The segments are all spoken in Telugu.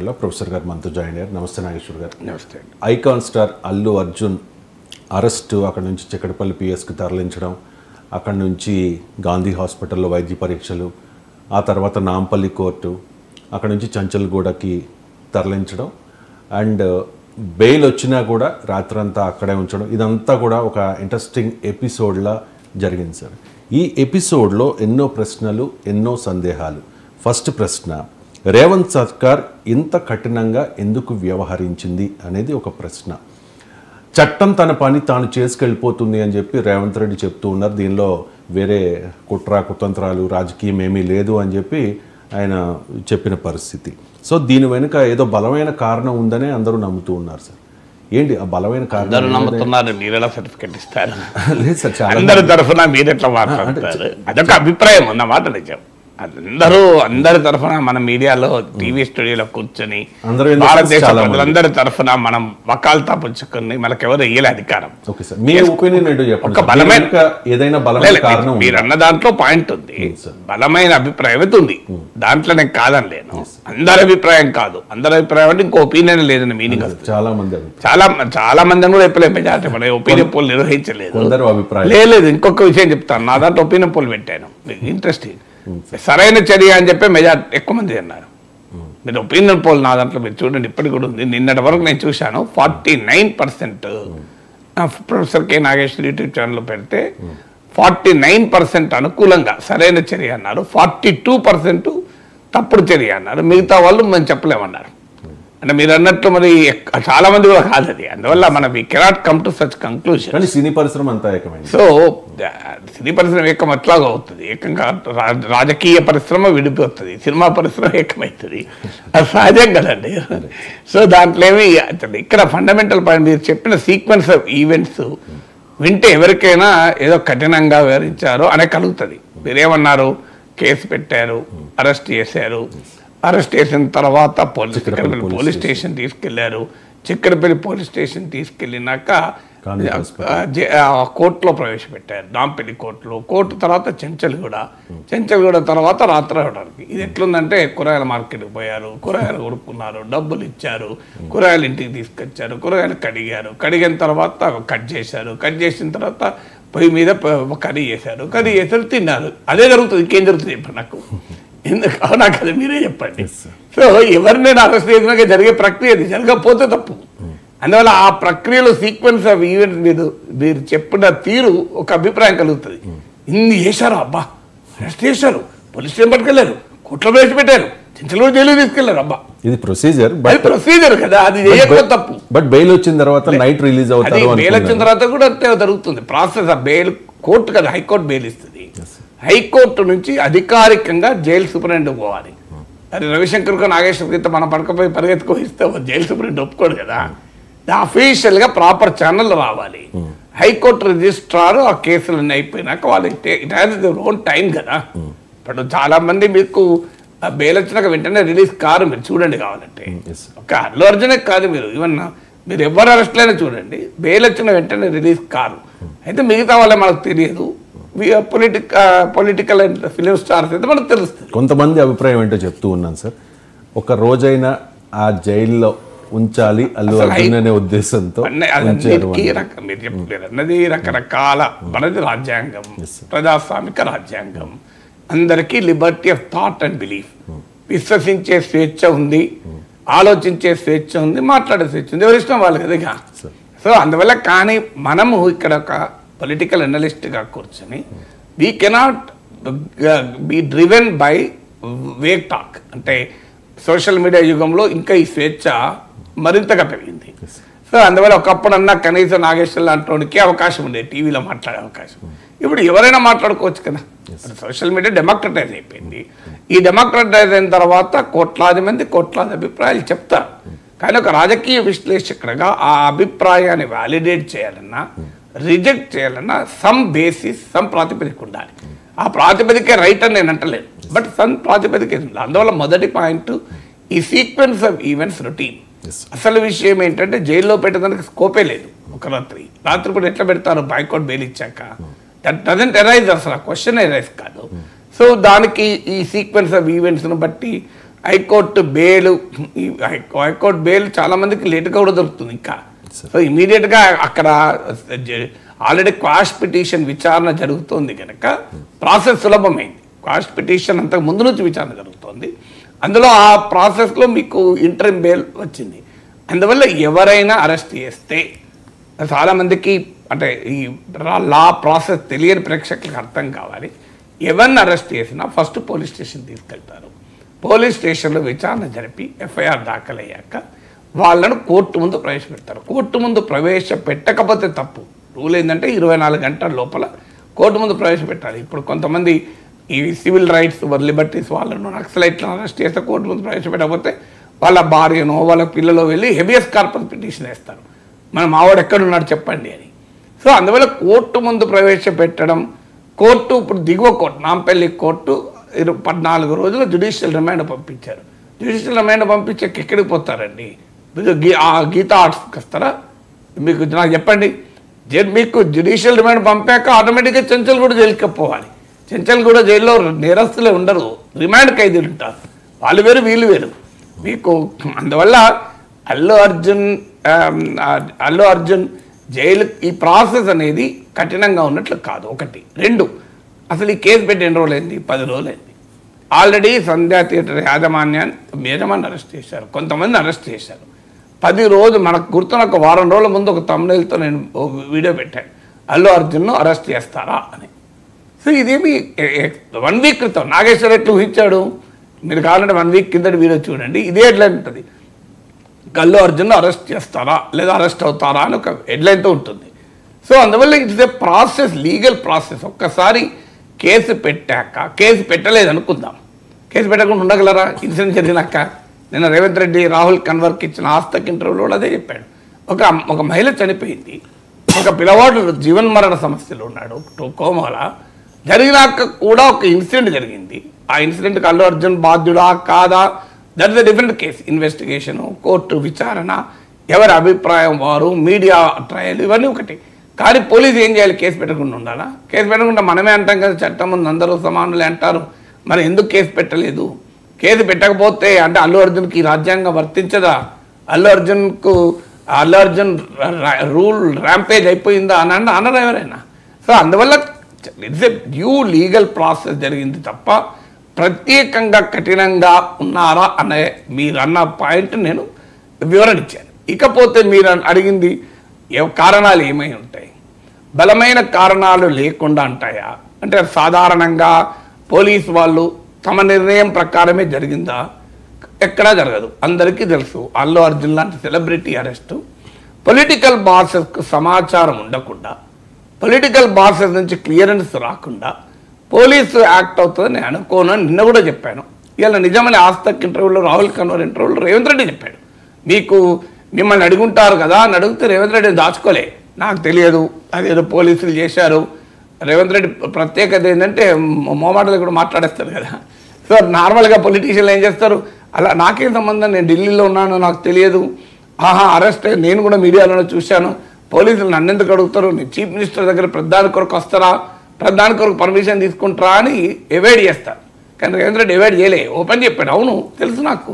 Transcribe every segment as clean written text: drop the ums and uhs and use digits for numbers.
హాస్పిటల్లో ప్రొఫెసర్ గారు మనతో జాయిన్ అయ్యారు. నమస్తే నాగేశ్వర్ గారు. నమస్తే. Icon star Allu Arjun arrest, అక్కడ నుంచి చిక్కడపల్లి పిఎస్కి తరలించడం, అక్కడ నుంచి గాంధీ హాస్పిటల్లో వైద్య పరీక్షలు, ఆ తర్వాత నాంపల్లి కోర్టు, అక్కడ నుంచి చంచల్గూడకి తరలించడం అండ్ బెయిల్ వచ్చినా కూడా రాత్రంతా అక్కడే ఉంచడం, ఇదంతా కూడా ఒక ఇంట్రెస్టింగ్ ఎపిసోడ్లా జరిగింది సార్. ఈ ఎపిసోడ్లో ఎన్నో ప్రశ్నలు, ఎన్నో సందేహాలు. ఫస్ట్ ప్రశ్న, రేవంత్ సర్కార్ ఇంత కఠినంగా ఎందుకు వ్యవహరించింది అనేది ఒక ప్రశ్న. చట్టం తన పని తాను చేసుకెళ్ళిపోతుంది అని చెప్పి రేవంత్ రెడ్డి చెప్తూ ఉన్నారు. దీనిలో వేరే కుట్ర కుతంత్రాలు రాజకీయం ఏమీ లేదు అని చెప్పి ఆయన చెప్పిన పరిస్థితి. సో దీని వెనుక ఏదో బలమైన కారణం ఉందనే అందరూ నమ్ముతూ ఉన్నారు సార్. ఏంటి ఆ బలమైన కారణం? నమ్ముతున్నారు, మీరెలా సర్టిఫికెట్ ఇస్తారు? లేదు సార్, చాలా అందరి తరఫున మీరెట్లా మాట్లాడతారు? అదొక అభిప్రాయం అన్నమాట, నిజం. అందరి తరఫున మన మీడియాలో టీవీ స్టూడియోలో కూర్చొని భారతదేశ ప్రజలందరి తరఫున మనం వకాల్తా పుచ్చుకొని మనకెవరు వేయలే అధికారం. మీరు అన్న దాంట్లో పాయింట్ ఉంది, బలమైన అభిప్రాయం అయితే ఉంది, దాంట్లో నేను కాదని లేను. అందరి అభిప్రాయం కాదు, అందరి అభిప్రాయం అంటే ఇంకో ఒపీనియన్ లేదని మీనింగ్. చాలా మంది కూడా చెప్పలేదు, మెజారిటీ మన ఒపీనియన్ పోల్ నిర్వహించలేదు. లేదు, ఇంకొక విషయం చెప్తాను, నా దాంట్లో ఒపీనియన్ పోల్ పెట్టాను, ఇంట్రెస్టింగ్. సరైన చర్య అని చెప్పి మెజారిటీ ఎక్కువ మంది అన్నారు. మీరు ఒపీనియన్ పోల్ నా దాంట్లో మీరు చూడండి, ఇప్పటికి కూడా ఉంది. నిన్నటి వరకు నేను చూశాను, 49% ప్రొఫెసర్ కె నాగేశ్వర్ యూట్యూబ్ ఛానల్లో పెడితే 49% అనుకూలంగా సరైన చర్య అన్నారు, 42% తప్పుడు చర్య అన్నారు, మిగతా వాళ్ళు మేము చెప్పలేమన్నారు. అంటే మీరు అన్నట్లు మరి చాలా మంది కూడా కాదు అది. అందువల్ల మనం we cannot come to such conclusion. సినీ పరిశ్రమ అంతా ఏకమైంది. సో సినీ పరిశ్రమ ఏకం ఎట్లాగా అవుతుంది, ఏకంగా రాజకీయ పరిశ్రమ విడిపోతుంది, సినిమా పరిశ్రమ ఏకమవుతుంది, అది సహజం కదండి. సో దాంట్లో ఏమి ఇక్కడ ఫండమెంటల్ పాయింట్, మీరు చెప్పిన సీక్వెన్స్ ఆఫ్ ఈవెంట్స్ వింటే ఎవరికైనా ఏదో కఠినంగా వివరించారో అనే కలుగుతుంది. మీరేమన్నారు, కేసు పెట్టారు, అరెస్ట్ చేశారు, అరెస్ట్ చేసిన తర్వాత పోలీస్ స్టేషన్ తీసుకెళ్లారు, చిక్కడపల్లి పోలీస్ స్టేషన్ తీసుకెళ్ళినాక కోర్టులో ప్రవేశపెట్టారు, నాంపల్లి కోర్టు తర్వాత చెంచల్గూడ తర్వాత రాత్రి అవడానికి. ఇది ఎట్లుందంటే కూరగాయల మార్కెట్కి పోయారు, కూరగాయలు కొనుక్కున్నారు, డబ్బులు ఇచ్చారు, కూరగాయలు ఇంటికి తీసుకొచ్చారు, కూరగాయలు కడిగిన తర్వాత కట్ చేసిన తర్వాత పొయ్యి మీద కర్రీ చేశారు, తిన్నారు. అదే జరుగుతుంది, ఇంకేం జరుగుతుంది చెప్పండి నాకు, ఎందుకు అవునా కదా మీరే చెప్పండి. సో ఎవరినైనా అరెస్ట్ చేసినాక జరిగే ప్రక్రియ అది, జరగకపోతే తప్పు. అందువల్ల ఆ ప్రక్రియలో సీక్వెన్స్ ఆఫ్ ఈవెంట్స్ మీరు చెప్పిన తీరు ఒక అభిప్రాయం కలుగుతుంది. ఇన్ని చేశారు, అబ్బా అరెస్ట్ చేశారు, పోలీస్ స్టేషన్ పట్టుకెళ్ళారు, కోర్టులో ప్రవేశపెట్టారు, చెంచల్గూడ జైలు తీసుకెళ్లారు, అబ్బా ఇది ప్రొసీజర్ కదా, అది చేయకపోతే తప్పు. బట్ బెయిల్ వచ్చిన తర్వాత నైట్ రిలీజ్ అవుతారు, బెయిల్ వచ్చిన తర్వాత కూడా అంతే జరుగుతుంది ప్రాసెస్. ఆ బెయిల్ కోర్టు కదా, హైకోర్టు బెయిల్ ఇస్తుంది. హైకోర్టు నుంచి అధికారికంగా జైలు సూపరింటెండెంట్ పోవాలి. అది రవిశంకర్కు నాగేశ్వరికి మనం పడకపోయి పరిగెత్తుకోయిస్తే జైలు సూపరింటెండెంట్ ఒప్పుకోడు కదా, అఫీషియల్గా ప్రాపర్ ఛానల్ రావాలి. హైకోర్టు రిజిస్ట్రార్ ఆ కేసులన్నీ అయిపోయినాక వాళ్ళు it has the own time కదా. ఇప్పుడు చాలా మంది మీకు బెయిల్ వచ్చినాక వెంటనే రిలీజ్ కారు, మీరు చూడండి కావాలంటే. ఒక అల్లు అర్జునే కాదు, మీరు ఎవరు అరెస్ట్లైనా చూడండి, బెయిల్ వచ్చిన వెంటనే రిలీజ్ కారు. అయితే మిగతా వాళ్ళే మనకు తెలియదు, పొలిటికల్ అండ్ ఫిలిం స్టార్స్ అయితే మనకు తెలుస్తుంది. కొంతమంది అభిప్రాయం ఏంటో చెప్తూ ఉన్నాను సార్, ఒక రోజైనా ఆ జైల్లో ఉంచాలి అల్లు అర్జున్ అనే ఉద్దేశంతో. మీరు చెప్పలేదు అన్నది రకరకాల, మనది రాజ్యాంగం, ప్రజాస్వామిక రాజ్యాంగం, అందరికీ liberty of thought and belief, విశ్వసించే స్వేచ్ఛ ఉంది, ఆలోచించే స్వేచ్ఛ ఉంది, మాట్లాడే స్వేచ్ఛ ఉంది, ఎవరి ఇష్టం వాళ్ళు కదా. సో అందువల్ల కానీ మనము ఇక్కడ ఒక పొలిటికల్ అనలిస్ట్గా కూర్చొని we cannot be driven by vague talk. అంటే సోషల్ మీడియా యుగంలో ఇంకా ఈ స్వేచ్ఛ మరింతగా పెరిగింది. సో అందువల్ల ఒకప్పుడన్నా కనీసం నాగేశ్వర్ లాంటి అవకాశం ఉండేది, టీవీలో మాట్లాడే అవకాశం. ఇప్పుడు ఎవరైనా మాట్లాడుకోవచ్చు కదా, సోషల్ మీడియా డెమోక్రటైజ్ అయిపోయింది. ఈ డెమోక్రటైజ్ అయిన తర్వాత కోట్లాది మంది కోట్లాది అభిప్రాయాలు చెప్తారు. కానీ ఒక రాజకీయ విశ్లేషకుడిగా ఆ అభిప్రాయాన్ని వ్యాలిడేట్ చేయాలన్నా, రిజెక్ట్ చేయాలన్నా సమ్ బేసిస్, సమ్ ప్రాతిపదిక ఉండాలి. ఆ ప్రాతిపదికే రైట్ అని నేను అంటలేను, బట్ సమ్ ప్రాతిపదిక ఉంది. అందువల్ల మొదటి పాయింట్, ఈ సీక్వెన్స్ ఆఫ్ ఈవెంట్స్ రొటీన్. అసలు విషయం ఏంటంటే జైల్లో పెట్టడానికి స్కోపే లేదు. ఒక రాత్రి కూడా ఎట్లా పెడతారు హైకోర్టు బెయిల్ ఇచ్చాక? దట్ డజంట్ అరైజ్, అసలు క్వశ్చన్ అరైజ్ కాదు. సో దానికి ఈ సీక్వెన్స్ ఆఫ్ ఈవెంట్స్ను బట్టి హైకోర్టు బెయిల్ చాలా మందికి లేటుగా కూడా దొరుకుతుంది ఇంకా. సో ఇమీడియట్గా అక్కడ ఆల్రెడీ క్వాష్ పిటిషన్ విచారణ జరుగుతుంది కనుక ప్రాసెస్ సులభమైంది. క్వాష్ పిటిషన్ అంతకు ముందు నుంచి విచారణ జరుగుతుంది, అందులో ఆ ప్రాసెస్లో మీకు ఇంటరిమ్ బెయిల్ వచ్చింది. అందువల్ల ఎవరైనా అరెస్ట్ చేస్తే చాలామందికి అంటే ఈ లా ప్రాసెస్ తెలియని ప్రేక్షకులకు అర్థం కావాలి. ఎవరిని అరెస్ట్ చేసినా ఫస్ట్ పోలీస్ స్టేషన్ తీసుకెళ్తారు. పోలీస్ స్టేషన్లో విచారణ జరిపి ఎఫ్ఐఆర్ దాఖలయ్యాక వాళ్ళను కోర్టు ముందు ప్రవేశపెడతారు. కోర్టు ముందు ప్రవేశపెట్టకపోతే తప్పు. రూల్ ఏంటంటే 24 గంటల లోపల కోర్టు ముందు ప్రవేశపెట్టాలి. ఇప్పుడు కొంతమంది ఈ సివిల్ రైట్స్ లిబర్టీస్ వాళ్ళను నక్సలైట్లను అరెస్ట్ చేస్తే కోర్టు ముందు ప్రవేశపెట్టకపోతే వాళ్ళ భార్యనో వాళ్ళ పిల్లలో వెళ్ళి హెబియస్ కార్పస్ పిటిషన్ వేస్తారు, మన మావాడు ఎక్కడున్నాడు చెప్పండి అని. సో అందువల్ల కోర్టు ముందు ప్రవేశపెట్టడం, కోర్టు ఇప్పుడు దిగువ కోర్టు నాంపల్లి కోర్టు 14 రోజులు జ్యుడిషియల్ రిమాండ్ పంపించారు. జ్యుడిషియల్ రిమాండ్ పంపించే ఎక్కడికి పోతారండి? గీతా ఆర్ట్స్కి వస్తారా? మీకు నాకు చెప్పండి, మీకు జ్యుడిషియల్ రిమాండ్ పంపాక ఆటోమేటిక్గా చెంచల్ కూడా జైలుకి పోవాలి. చెంచల్ కూడా జైల్లో నేరస్తులే ఉండరు, రిమాండ్ ఖైదీలు ఉంటారు. వాళ్ళు వేరు వీళ్ళు వేరు మీకు. అందువల్ల అల్లు అర్జున్ జైలు ఈ ప్రాసెస్ అనేది కఠినంగా ఉన్నట్లు కాదు. 1, 2 అసలు ఈ కేసు పెట్టి ఎన్ని రోజులైంది? 10 రోజులైంది. ఆల్రెడీ సంధ్యా థియేటర్ యజమాని అరెస్ట్ చేశారు, కొంతమంది అరెస్ట్ చేశారు. 10 రోజులు మనకు గుర్తున్న ఒక వారం రోజుల ముందు ఒక thumbnailతో నేను వీడియో పెట్టాను, అల్లు అర్జున్ను అరెస్ట్ చేస్తారా అని. సో ఇదేమి 1 వీక్ క్రితం నాగేశ్వర్ ఎట్లు ఊహించాడు? మీరు కావాలంటే 1 వీక్ కిందటి వీడియో చూడండి. ఇదే హెడ్లైన్ ఉంటుంది, అల్లు అర్జున్ను అరెస్ట్ చేస్తారా లేదా అరెస్ట్ అవుతారా అని ఒక హెడ్లైన్తో ఉంటుంది. సో అందువల్ల it's a process, legal process. ఒక్కసారి కేసు పెట్టాక, కేసు పెట్టలేదు అనుకుందాం, కేసు పెట్టకుండా ఉండగలరా? ఇన్సిడెంట్ జరిగినాక నిన్న రేవంత్ రెడ్డి రాహుల్ కన్వర్కి ఇచ్చిన ఆస్తక్ ఇంటర్వ్యూలో కూడా అదే చెప్పాడు. ఒక మహిళ చనిపోయింది, ఒక పిల్లవాడు జీవన్మరణ సమస్యలు ఉన్నాడు కోమాల, జరిగినాక కూడా ఒక ఇన్సిడెంట్ జరిగింది. ఆ ఇన్సిడెంట్కి అల్లు అర్జున్ బాధ్యుడా కాదా, that is a different case. Investigation, court విచారణ, ఎవరి అభిప్రాయం వారు, మీడియా ట్రయల్, ఇవన్నీ ఒకటి. కానీ పోలీసు ఏం చేయాలి? కేసు పెట్టకుండా ఉండాలా? కేసు పెట్టకుండా మనమే అంటాం కదా, చట్టం ముందు అందరూ సమానులే అంటారు. మరి ఎందుకు కేసు పెట్టలేదు? కేసు పెట్టకపోతే అంటే అల్లు అర్జున్కి రాజ్యాంగం వర్తించదా? అల్లు అర్జున్ రూల్ ర్యాంపేజ్ అయిపోయిందా అని అనరు ఎవరైనా. సో అందువల్ల it's a due legal process జరిగింది తప్ప ప్రత్యేకంగా కఠినంగా ఉన్నారా అనే మీరు అన్న పాయింట్ నేను వివరణ ఇచ్చాను. ఇకపోతే మీరు అడిగింది కారణాలు ఏమై ఉంటాయి? బలమైన కారణాలు లేకుండా ఉంటాయా అంటే సాధారణంగా పోలీసు వాళ్ళు తమ నిర్ణయం ప్రకారమే జరిగిందా? ఎక్కడా జరగదు. అందరికీ తెలుసు అల్లు అర్జున్ లాంటి సెలబ్రిటీ అరెస్టు పొలిటికల్ బాసెస్కు సమాచారం ఉండకుండా, పొలిటికల్ బాసెస్ నుంచి క్లియరెన్స్ రాకుండా పోలీసు యాక్ట్ అవుతుందని నేను అనుకోను. నిన్న కూడా చెప్పాను. ఇలా నిజమని ఆస్తక్ ఇంటర్వ్యూలో, రాహుల్ కన్వర్ ఇంటర్వ్యూలో రేవంత్ రెడ్డి చెప్పాడు. మిమ్మల్ని అడుగుంటారు కదా అని అడిగితే రేవంత్ రెడ్డి దాచుకోలే, నాకు తెలియదు, అదేదో పోలీసులు చేశారు. రేవంత్ రెడ్డి ప్రత్యేకత ఏంటంటే మోమాటలు కూడా మాట్లాడేస్తారు కదా. సో నార్మల్గా పొలిటీషియన్లు ఏం చేస్తారు, అలా నాకేం సంబంధం, నేను ఢిల్లీలో ఉన్నాను, నాకు తెలియదు, అరెస్ట్ నేను కూడా మీడియాలోనే చూశాను, పోలీసులు నన్ను ఎందుకు అడుగుతారు, నేను చీఫ్ మినిస్టర్ దగ్గర ప్రధాని కొరకు వస్తారా, ప్రధాని కొరకు పర్మిషన్ తీసుకుంటారా అని ఎవాయిడ్ చేస్తారు. కానీ రేవంత్ రెడ్డి ఎవాయిడ్ చేయలే, ఓపెన్ చెప్పాడు. అవును తెలుసు, నాకు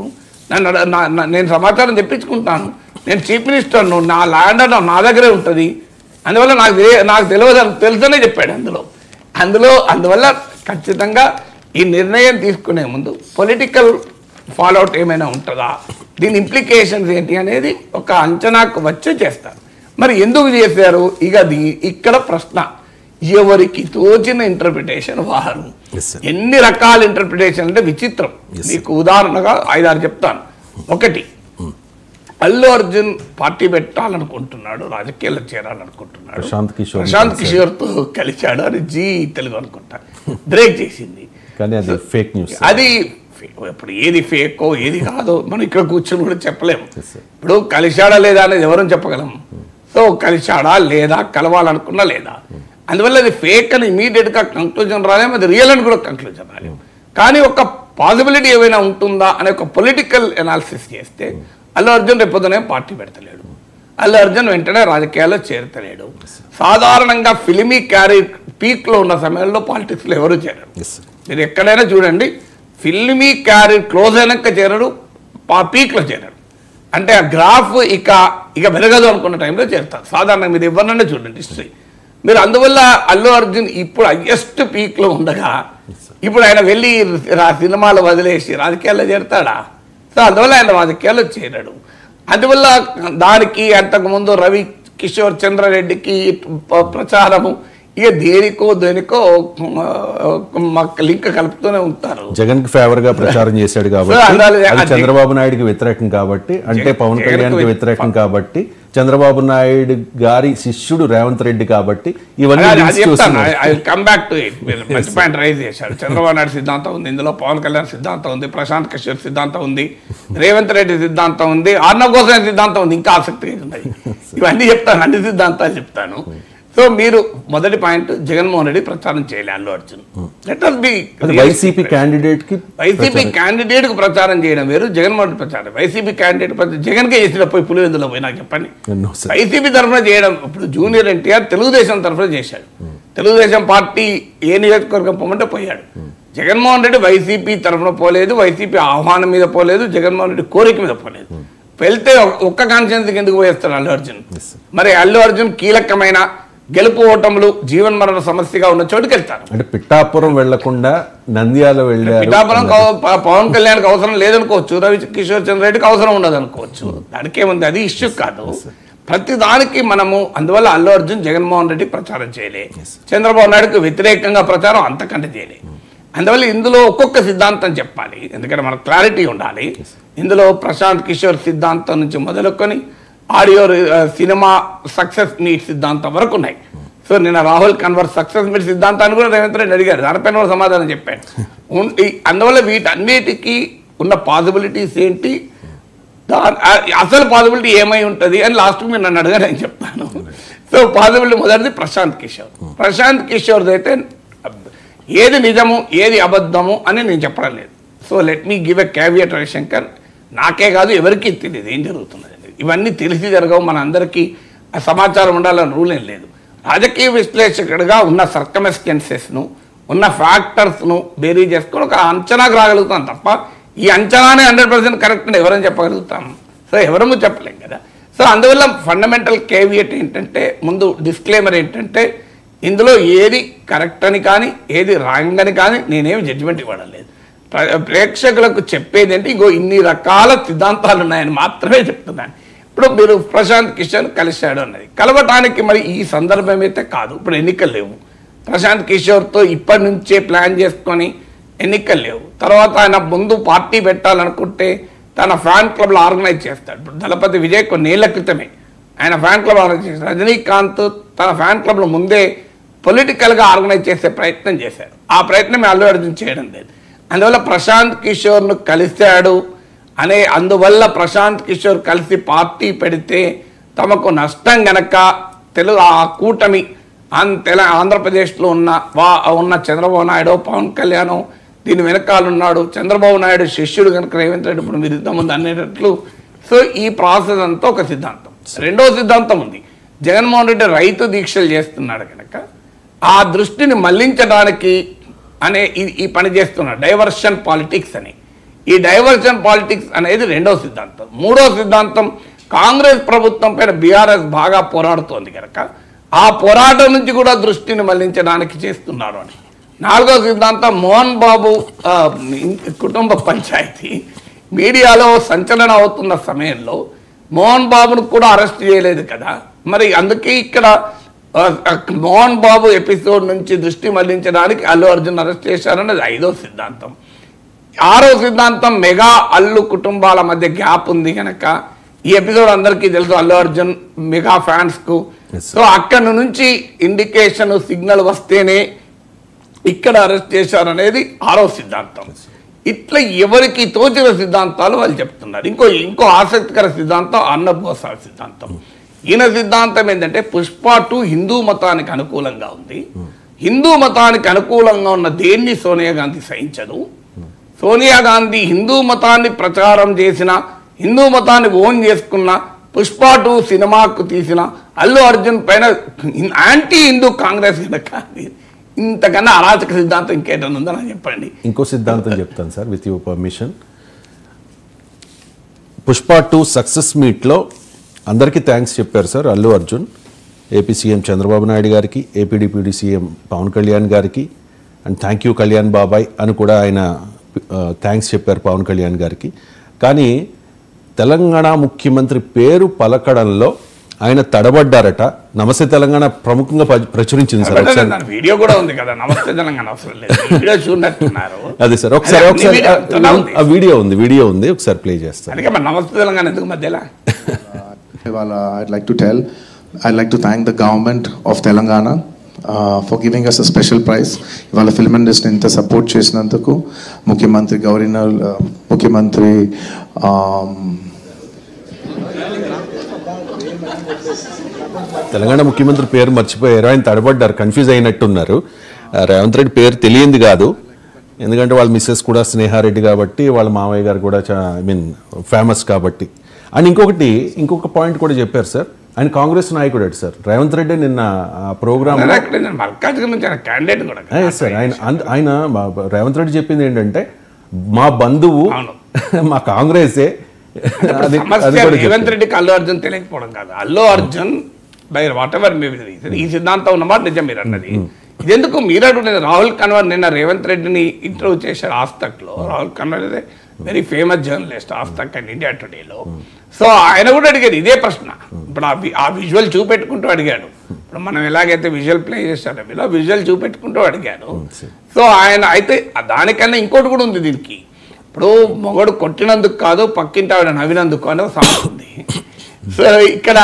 నేను సమాచారం తెప్పించుకుంటాను, నేను చీఫ్ మినిస్టర్ను, నా ల్యాండ్ నా దగ్గరే ఉంటుంది, అందువల్ల నాకు తెలియదు తెలుసనే చెప్పాడు. అందువల్ల ఖచ్చితంగా ఈ నిర్ణయం తీసుకునే ముందు పొలిటికల్ ఫాలోఅవుట్ ఏమైనా ఉంటుందా, దీని ఇంప్లికేషన్స్ ఏంటి అనేది ఒక అంచనాకు వచ్చి చేస్తారు. మరి ఎందుకు చేశారు? ఇక్కడ ప్రశ్న, ఎవరికి తోచిన ఇంటర్ప్రిటేషన్ వారు. ఎన్ని రకాల ఇంటర్ప్రిటేషన్ అంటే విచిత్రం. మీకు ఉదాహరణగా 5-6 చెప్తాను. 1, అల్లు అర్జున్ పార్టీ పెట్టాలనుకుంటున్నాడు, రాజకీయాల్లో చేరాలనుకుంటున్నాడు, ప్రశాంత్ కిషోర్తో కలిశాడు అని జీ తెలుగు అనుకుంటా బ్రేక్ చేసింది. అది ఇప్పుడు ఏది ఫేకో ఏది కాదో మనం ఇక్కడ కూర్చొని కూడా చెప్పలేము. ఇప్పుడు కలిశాడా లేదా అనేది ఎవరని చెప్పగలం. సో కలిశాడా లేదా, కలవాలనుకున్నా లేదా, అందువల్ల అది ఫేక్ అని ఇమీడియట్గా కంక్లూజన్ రాలేము, అది రియల్ అని కూడా కంక్లూజన్ రాలేము. కానీ ఒక పాసిబిలిటీ ఏమైనా ఉంటుందా అనే ఒక పొలిటికల్ అనాలిసిస్ చేస్తే అల్లు అర్జున్ రేపొద్దునే పార్టీ పెడతలేడు, అల్లు అర్జున్ వెంటనే రాజకీయాల్లో చేరతలేడు. సాధారణంగా ఫిలిమీ క్యారీ పీక్లో ఉన్న సమయంలో పాలిటిక్స్లో ఎవరు చేరరు. మీరు ఎక్కడైనా చూడండి, ఫిల్మీ క్యారియర్ క్లోజ్ అయినాక చేరడు, పీక్లో చేరడు. అంటే ఆ గ్రాఫ్ ఇక పెరగదు అనుకున్న టైంలో చేరుతారు. సాధారణంగా మీరు ఎవరినైనా చూడండి హిస్టరీ. మీరు అందువల్ల అల్లు అర్జున్ ఇప్పుడు హయ్యెస్ట్ పీక్లో ఉండగా ఇప్పుడు ఆయన వెళ్ళి సినిమాలు వదిలేసి రాజకీయాల్లో చేరుతాడా? సో అందువల్ల ఆయన రాజకీయాల్లో చేరాడు. అందువల్ల దానికి అంతకుముందు రవి కిషోర్ చంద్రారెడ్డికి ప్రచారము ఇక దేనికో లింక్ కలుపుతూనే ఉంటారు. జగన్ కి ఫేవర్ గా ప్రచారం చేశాడు కాబట్టి, చంద్రబాబు నాయుడుకి వ్యతిరేకం కాబట్టి, అంటే పవన్ కళ్యాణ్ కి వ్యతిరేకం కాబట్టి, చంద్రబాబు నాయుడు గారి శిష్యుడు రేవంత్ రెడ్డి కాబట్టి ఇవన్నీ కమ్ బ్యాక్ టు ఇట్. మీరు మంచి పాయింట్ రైజ్ చేశారు. చంద్రబాబు నాయుడు సిద్ధాంతం ఉంది, ఇందులో పవన్ కళ్యాణ్ సిద్ధాంతం ఉంది, ప్రశాంత్ కిషోర్ సిద్ధాంతం ఉంది, రేవంత్ రెడ్డి సిద్ధాంతం ఉంది, అర్ణబ్ గోస్వామి సిద్ధాంతం ఉంది, ఇంకా ఆసక్తిగా ఉన్నాయి. ఇవన్నీ చెప్తాను, అన్ని సిద్ధాంతాలు చెప్తాను. సో మీరు మొదటి పాయింట్, జగన్మోహన్ రెడ్డి ప్రచారం చేయలే Allu Arjun. Let us be YCP candidate కు ప్రచారం చేయడం వేరు, జగన్మోహన్ రెడ్డి ప్రచారం. వైసీపీ క్యాండిడేట్ జగన్కే చేసిన పోయి పులివెందులో పోయి నాకు చెప్పండి. వైసీపీ తరఫున చేయడం, ఇప్పుడు జూనియర్ ఎన్టీఆర్ తెలుగుదేశం తరఫున చేశాడు. తెలుగుదేశం పార్టీ ఏ నియోజకవర్గం పోమంటే పోయాడు. జగన్మోహన్ రెడ్డి వైసీపీ తరఫున పోలేదు, వైసీపీ ఆహ్వానం మీద పోలేదు, జగన్మోహన్ రెడ్డి కోరిక మీద పోలేదు. వెళ్తే ఒక్క కాన్స్టిట్యున్సీకి ఎందుకు పోయేస్తాడు అల్లు అర్జున్? మరి అల్లు అర్జున్ కీలకమైన గెలుపు ఓటములు జీవన్ మరణ సమస్యగా ఉన్న చోటుకి వెళ్తారు. అంటే పిఠాపురం వెళ్లకుండా నంద్యాల వెళ్ళారు. పిఠాపురం పవన్ కళ్యాణ్కి అవసరం లేదనుకోవచ్చు, రవి కిషోర్ చంద్రారెడ్డికి అవసరం ఉండదు అనుకోవచ్చు. దానికేముంది, అది ఇష్యూ కాదు. ప్రతి దానికి మనము అందువల్ల అల్లు అర్జున్ జగన్మోహన్ రెడ్డి ప్రచారం చేయలే, చంద్రబాబు నాయుడుకి వ్యతిరేకంగా ప్రచారం అంతకంటే చేయలే. అందువల్ల ఇందులో ఒక్కొక్క సిద్ధాంతం చెప్పాలి, ఎందుకంటే మనకు క్లారిటీ ఉండాలి. ఇందులో ప్రశాంత్ కిషోర్ సిద్ధాంతం నుంచి మొదలుకొని ఆడియో సినిమా సక్సెస్ మీట్ సిద్ధాంతం వరకు ఉన్నాయి. సో నిన్న రాహుల్ కన్వర్ సక్సెస్ మీట్ సిద్ధాంతాన్ని కూడా రేవంత్ రెడ్డి అడిగారు, దానిపైన కూడా సమాధానం చెప్పాడు. అందువల్ల వీటన్నిటికీ ఉన్న పాసిబిలిటీస్ ఏంటి, అసలు పాసిబిలిటీ ఏమై ఉంటుంది అని లాస్ట్ మీరు నన్ను అడిగారు, నేను చెప్తాను. సో పాసిబిలిటీ మొదటిది ప్రశాంత్ కిషోర్. ప్రశాంత్ కిషోర్ది అయితే ఏది నిజము ఏది అబద్ధము అని నేను చెప్పడం లేదు. So let me give a caveat Ravishankar. నాకే కాదు ఎవరికి తెలియదు ఏం జరుగుతున్నది. ఇవన్నీ తెలిసి జరగవు, మన అందరికీ సమాచారం ఉండాలని రూల్ ఏం లేదు. రాజకీయ విశ్లేషకుడిగా ఉన్న సర్కమ్స్టెన్సెస్ను, ఉన్న ఫ్యాక్టర్స్ను బేరీ చేసుకొని ఒక అంచనాకు రాగలుగుతాం తప్ప ఈ అంచనానే 100% కరెక్ట్ అని ఎవరైనా చెప్పగలుగుతాం? సో ఎవరము చెప్పలేం కదా. సో అందువల్ల ఫండమెంటల్ కేవియట్ ఏంటంటే, ముందు డిస్క్లైమర్ ఏంటంటే, ఇందులో ఏది కరెక్ట్ అని కానీ ఏది రాంగ్ అని కానీ నేనేమి జడ్జిమెంట్ ఇవ్వడం లేదు. ప్రేక్షకులకు చెప్పేది అంటే ఇంకో ఇన్ని రకాల సిద్ధాంతాలు ఉన్నాయని మాత్రమే చెప్తున్నాను. ఇప్పుడు మీరు ప్రశాంత్ కిషోర్ కలిశాడు అన్నది, కలవటానికి మరి ఈ సందర్భం అయితే కాదు. ఇప్పుడు ఎన్నికలు లేవు, ప్రశాంత్ కిషోర్తో ఇప్పటి నుంచే ప్లాన్ చేసుకొని ఎన్నికలు లేవు. తర్వాత ఆయన ముందు పార్టీ పెట్టాలనుకుంటే తన ఫ్యాన్ క్లబ్లో ఆర్గనైజ్ చేస్తాడు. ఇప్పుడు దళపతి విజయ్ కొన్నేళ్ల క్రితమే ఆయన ఫ్యాన్ క్లబ్ ఆర్గనైజ్ చేశారు. రజనీకాంత్ తన ఫ్యాన్ క్లబ్లో ముందే పొలిటికల్గా ఆర్గనైజ్ చేసే ప్రయత్నం చేశారు. ఆ ప్రయత్నం అల్లు అర్జున్ చేయడం లేదు. అందువల్ల ప్రశాంత్ కిషోర్ను కలిశాడు అందువల్ల ప్రశాంత్ కిషోర్ కలిసి పార్టీ పెడితే తమకు నష్టం గనక ఆ కూటమి ఆంధ్రప్రదేశ్లో ఉన్న చంద్రబాబు నాయుడు పవన్ కళ్యాణ్ దీని వెనకాలన్నాడు, చంద్రబాబు నాయుడు శిష్యుడు కనుక రేవంత్ రెడ్డి ఇప్పుడు మీరు ఇంతకుముందు అనేటట్లు. సో ఈ ప్రాసెస్ అంతా ఒక సిద్ధాంతం. రెండో సిద్ధాంతం ఉంది, జగన్మోహన్ రెడ్డి రైతు దీక్షలు చేస్తున్నాడు కనుక ఆ దృష్టిని మళ్లించడానికి ఈ పని చేస్తున్నాడు, డైవర్షన్ పాలిటిక్స్ అని. ఈ డైవర్షన్ పాలిటిక్స్ అనేది రెండో సిద్ధాంతం. మూడో సిద్ధాంతం, కాంగ్రెస్ ప్రభుత్వం పైన బీఆర్ఎస్ బాగా పోరాడుతోంది కనుక ఆ పోరాటం నుంచి కూడా దృష్టిని మళ్లించడానికి చేస్తున్నారు అని. నాలుగో సిద్ధాంతం, మోహన్ బాబు కుటుంబ పంచాయతీ మీడియాలో సంచలనం అవుతున్న సమయంలో మోహన్ బాబును కూడా అరెస్ట్ చేయలేదు కదా, మరి అందుకే ఇక్కడ మోహన్ బాబు ఎపిసోడ్ నుంచి దృష్టి మళ్లించడానికి అల్లు అర్జున్ అరెస్ట్ చేశారన్నది ఐదో సిద్ధాంతం. ఆరో సిద్ధాంతం, మెగా అల్లు కుటుంబాల మధ్య గ్యాప్ ఉంది కనుక ఈ ఎపిసోడ్ అందరికీ తెలుసు అల్లు అర్జున్ మెగా ఫ్యాన్స్కు. సో అక్కడ నుంచి ఇండికేషన్ సిగ్నల్ వస్తేనే ఇక్కడ అరెస్ట్ చేశారనేది ఆరో సిద్ధాంతం. ఇట్లా ఎవరికి తోచిన సిద్ధాంతాలు వాళ్ళు చెప్తున్నారు. ఇంకో ఆసక్తికర సిద్ధాంతం అర్ణబ్ గోస్వామి సిద్ధాంతం. ఈయన సిద్ధాంతం ఏంటంటే పుష్ప 2 హిందూ మతానికి అనుకూలంగా ఉంది. హిందూ మతానికి అనుకూలంగా ఉన్న దేన్ని సోనియా గాంధీ సహించదు. సోనియా గాంధీ హిందూ మతాన్ని ప్రచారం చేసిన, హిందూ మతాన్ని ఓన్ చేసుకున్న, పుష్ప 2 సినిమాకు తీసిన అల్లు అర్జున్ పైన యాంటీ హిందూ కాంగ్రెస్ కనుక ఇంతకన్నా అరాచక సిద్ధాంతం ఇంకేటన్నా ఉందో నాకు చెప్పండి. ఇంకో సిద్ధాంతం చెప్తాను sir, with your permission. Pushpa 2 success మీట్లో అందరికీ థ్యాంక్స్ చెప్పారు sir Allu Arjun. AP CM Chandrababu Naidu గారికి, AP deputy CM Pawan Kalyan గారికి, అండ్ థ్యాంక్ యూ కళ్యాణ్ బాబాయ్ అని కూడా ఆయన థ్యాంక్స్ చెప్పారు పవన్ కళ్యాణ్ గారికి. కానీ తెలంగాణ ముఖ్యమంత్రి పేరు పలకడంలో ఆయన తడబడ్డారట. నమస్తే తెలంగాణ ప్రముఖంగా ప్రచురించింది సార్. వీడియో కూడా ఉంది కదా, నమస్తే తెలంగాణ అవసరం లేదు, వీడియో చూడట్టున్నారు. అదే సార్, ఒకసారి వీడియో ఉంది, ఒకసారి ప్లే చేస్తాను. నమస్తే తెలంగాణ ఎందుకు మధ్యలో? I'd like to thank the government of Telangana for giving us a special prize. ఇవాళ ఫిల్మ్ ఇండస్ట్రీ ఇంత సపోర్ట్ చేసినందుకు ముఖ్యమంత్రి గవర్నర్, ముఖ్యమంత్రి తెలంగాణ ముఖ్యమంత్రి పేరు మర్చిపోయారు, ఆయన తడబడ్డారు, కన్ఫ్యూజ్ అయినట్టున్నారు. రేవంత్ రెడ్డి పేరు తెలియంది కాదు, ఎందుకంటే వాళ్ళ మిస్సెస్ కూడా స్నేహారెడ్డి కాబట్టి, వాళ్ళ మామయ్య గారు కూడా ఫేమస్ కాబట్టి. అండ్ ఇంకొక పాయింట్ కూడా చెప్పారు సార్, ఆయన కాంగ్రెస్ నాయకుడు అటు సార్. రేవంత్ రెడ్డి నిన్న ప్రోగ్రామ్ సార్, ఆయన రేవంత్ రెడ్డి చెప్పింది ఏంటంటే మా బంధువు మా కాంగ్రెసే. రేవంత్ రెడ్డికి అల్లు అర్జున్ తెలియకపోవడం కాదు, Allu Arjun by what ever ఈ సిద్ధాంతం ఉన్నమాట నిజం మీరు అన్నది. ఇది ఎందుకు మీరు అడుగుతుంది? రాహుల్ కన్వర్ నిన్న రేవంత్ రెడ్డిని ఇంటర్వ్యూ చేశారు ఆస్తక్లో. రాహుల్ కన్వర్ ఇదే very famous journalist, Aaj Tak and India టుడేలో. సో ఆయన కూడా అడిగాడు ఇదే ప్రశ్న. ఇప్పుడు ఆ విజువల్ చూపెట్టుకుంటూ అడిగాడు. ఇప్పుడు మనం ఎలాగైతే విజువల్ ప్లే చేస్తారో ఇలా విజువల్ చూపెట్టుకుంటూ అడిగాడు. సో ఆయన అయితే దానికన్నా ఇంకోటి కూడా ఉంది దీనికి. ఇప్పుడు మొగడు కొట్టినందుకు కాదు, పక్కింటి ఆవిడ నవ్వినందుకు అని సమస్య ఉంది. సో ఇక్కడ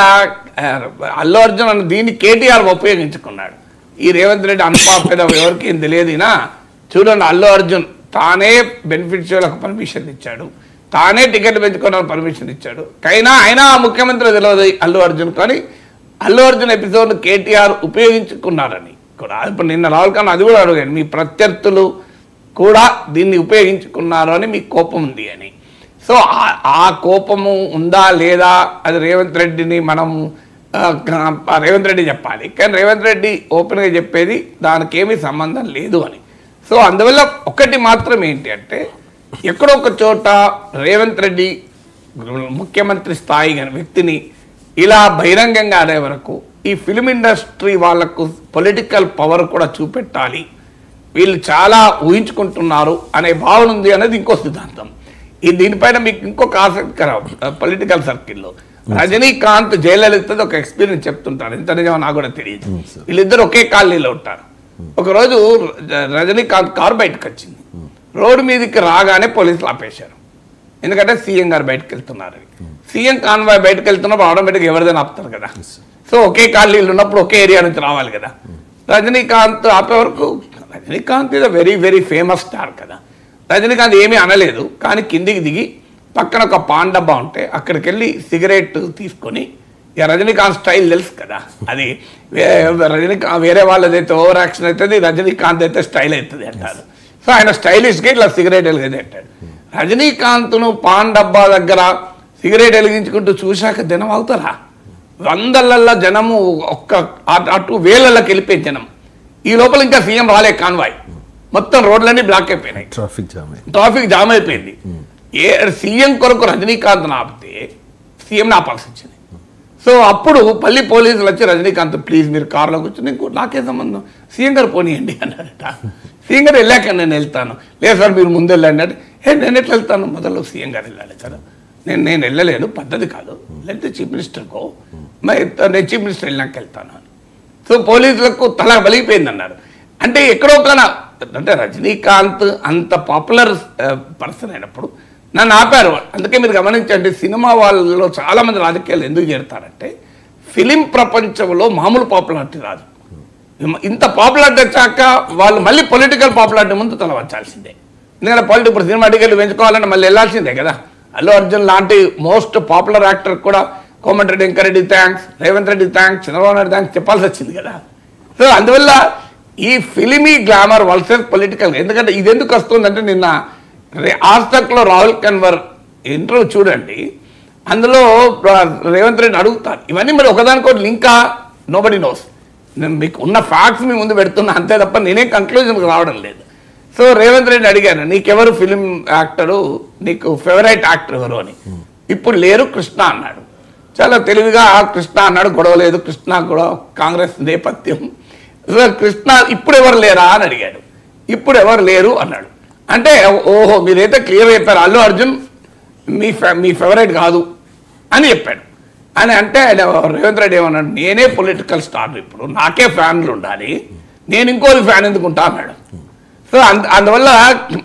అల్లు అర్జున్ అన్న దీన్ని కేటీఆర్ ఉపయోగించుకున్నాడు. ఈ రేవంత్ రెడ్డి అనుపాపేద ఎవరికి ఏం తెలియదునా. చూడండి, అల్లు అర్జున్ తానే బెనిఫిషియర్లకు పర్మిషన్ ఇచ్చాడు, తానే టికెట్ పెంచుకోవడానికి పర్మిషన్ ఇచ్చాడు. అయినా ముఖ్యమంత్రి తెలియదు అల్లు అర్జున్. కానీ అల్లు అర్జున్ ఎపిసోడ్ కేటీఆర్ ఉపయోగించుకున్నారని కూడా ఇప్పుడు నిన్న రాహుల్ ఖాన్ అది కూడా అడిగాడు, మీ ప్రత్యర్థులు కూడా దీన్ని ఉపయోగించుకున్నారు అని మీకు కోపం ఉంది అని. సో ఆ కోపము ఉందా లేదా అది రేవంత్ రెడ్డిని మనం రేవంత్ రెడ్డి చెప్పాలి. కానీ రేవంత్ రెడ్డి ఓపెన్గా చెప్పేది దానికి ఏమీ సంబంధం లేదు అని. సో అందువల్ల ఒకటి మాత్రం ఏంటి అంటే, ఎక్కడో ఒక చోట రేవంత్ రెడ్డి ముఖ్యమంత్రి స్థాయి వ్యక్తిని ఇలా బహిరంగంగా అనే వరకు ఈ ఫిలిం ఇండస్ట్రీ వాళ్లకు పొలిటికల్ పవర్ కూడా చూపెట్టాలి, వీళ్ళు చాలా ఊహించుకుంటున్నారు అనే భావన ఉంది అనేది ఇంకో సిద్ధాంతం. దీనిపైన మీకు ఇంకొక ఆసక్తికరం పొలిటికల్ సర్కిల్లో రజనీకాంత్, జయలలితది ఒక ఎక్స్పీరియన్స్ చెప్తుంటారు, ఎంత నిజమో నాకు కూడా తెలియదు. వీళ్ళిద్దరు ఒకే కాలనీలో ఉంటారు. ఒకరోజు రజనీకాంత్ కారు బయటకు వచ్చింది, రోడ్డు మీదకి రాగానే పోలీసులు ఆపేశారు. ఎందుకంటే సీఎం గారు బయటకు వెళ్తున్నారు. సీఎం కాన్వాయ్ బయటకు వెళ్తున్నప్పుడు ఆటోమేటిక్గా ఎవరిదైనా ఆపుతారు కదా. సో ఒకే కాలనీలు ఉన్నప్పుడు ఒకే ఏరియా నుంచి రావాలి కదా. రజనీకాంత్ ఆపే వరకు, రజనీకాంత్ ఇది వెరీ వెరీ ఫేమస్ స్టార్ కదా, రజనీకాంత్ ఏమీ అనలేదు. కానీ కిందికి దిగి పక్కన ఒక పాన్ డబ్బా ఉంటే అక్కడికి వెళ్ళి సిగరెట్ తీసుకొని, ఇక రజనీకాంత్ స్టైల్ తెలుసు కదా, అది రజనీకాంత్ వేరే వాళ్ళదైతే ఓవర్ యాక్షన్ అవుతుంది, రజనీకాంత్ అయితే స్టైల్ అవుతుంది అంటారు. సో ఆయన స్టైలిష్గా ఇట్లా సిగరెట్ వెలిగేది అంటాడు. రజనీకాంత్ను పాన్ డబ్బా దగ్గర సిగరెట్ వెలిగించుకుంటూ చూశాక జనం అవుతారా? వందలల్లో జనము ఒక్క అటు వేలలోకి వెళ్ళిపోయి జనం. ఈ లోపల ఇంకా సీఎం రాలే కాన్వాయ్, మొత్తం రోడ్లన్నీ బ్లాక్ అయిపోయినాయి, ట్రాఫిక్ జామ్ అయిపోయింది. సీఎం కొరకు రజనీకాంత్ ఆపితే సీఎంని ఆపాల్సి వచ్చింది. సో అప్పుడు పల్లి పోలీసులు వచ్చి రజనీకాంత్ ప్లీజ్ మీరు కారులో కూర్చొని, నాకే సంబంధం, సీఎం గారు పోనీయండి అన్నారట. సీఎం గారు వెళ్ళాక నేను వెళ్తాను. లేదు సార్ మీరు ముందు వెళ్ళండి అంటే, నేను ఎట్లా వెళ్తాను, మొదలు సీఎం గారు వెళ్ళాలి కదా, నేను వెళ్ళలేను, పద్ధతి కాదు, లేకపోతే చీఫ్ మినిస్టర్కో నేను చీఫ్ మినిస్టర్ వెళ్ళాక వెళ్తాను అని. సో పోలీసులకు తల బలిగిపోయింది అన్నారు. అంటే ఎక్కడో కన్నా అంటే రజనీకాంత్ అంత పాపులర్ పర్సన్ అయినప్పుడు నన్ను ఆపారు. అందుకే మీరు గమనించండి, సినిమా వాళ్ళలో చాలామంది రాజకీయాలు ఎందుకు చేరుతారంటే ఫిలిం ప్రపంచంలో మామూలు పాపులారిటీ రాదు. ఇంత పాపులారిటీ వచ్చాక వాళ్ళు మళ్ళీ పొలిటికల్ పాపులారిటీ ముందు తల వచ్చాల్సిందే. ఎందుకంటే ఇప్పుడు సినిమా టికెట్లు పెంచుకోవాలంటే మళ్ళీ వెళ్ళాల్సిందే కదా. అల్లు అర్జున్ లాంటి మోస్ట్ పాపులర్ యాక్టర్ కూడా Komatireddy Venkat Reddy thanks, Revanth Reddy thanks, Chandrababu Naidu thanks చెప్పాల్సి వచ్చింది కదా. సో అందువల్ల ఈ ఫిలిమీ గ్లామర్ వర్సెస్ పొలిటికల్, ఎందుకంటే ఇది ఎందుకు వస్తుందంటే నిన్న ఆస్తక్లో రాహుల్ కన్వర్ ఇంటర్వ్యూ చూడండి, అందులో రేవంత్ రెడ్డి అడుగుతారు ఇవన్నీ మరి ఒకదానికోటి లింకా నోబడి నోస్. నేను మీకు ఉన్న ఫ్యాక్ట్స్ మీ ముందు పెడుతున్నా అంతే తప్ప నేనే కంక్లూజన్కి రావడం లేదు. సో రేవంత్ రెడ్డి అడిగాను, నీకెవరు ఫిలిం యాక్టరు, నీకు ఫేవరెట్ యాక్టర్ ఎవరు అని. ఇప్పుడు లేరు, కృష్ణ అన్నాడు. చాలా తెలివిగా కృష్ణ అన్నాడు. గొడవ లేదు, కృష్ణ కూడా కాంగ్రెస్ నేపథ్యం. సో కృష్ణ ఇప్పుడు ఎవరు లేరా అని అడిగాడు. ఇప్పుడు ఎవరు లేరు అన్నాడు. అంటే ఓహో మీరైతే క్లియర్ చెప్పారు, అల్లు అర్జున్ మీ ఫేవరెట్ కాదు అని చెప్పాడు. అని అంటే రేవంత్ రెడ్డి ఏమన్నాడు, నేనే పొలిటికల్ స్టార్, ఇప్పుడు నాకే ఫ్యాన్లు ఉండాలి, నేను ఇంకోరి ఫ్యాన్ ఎందుకుంటా అన్నాడు. సో అందువల్ల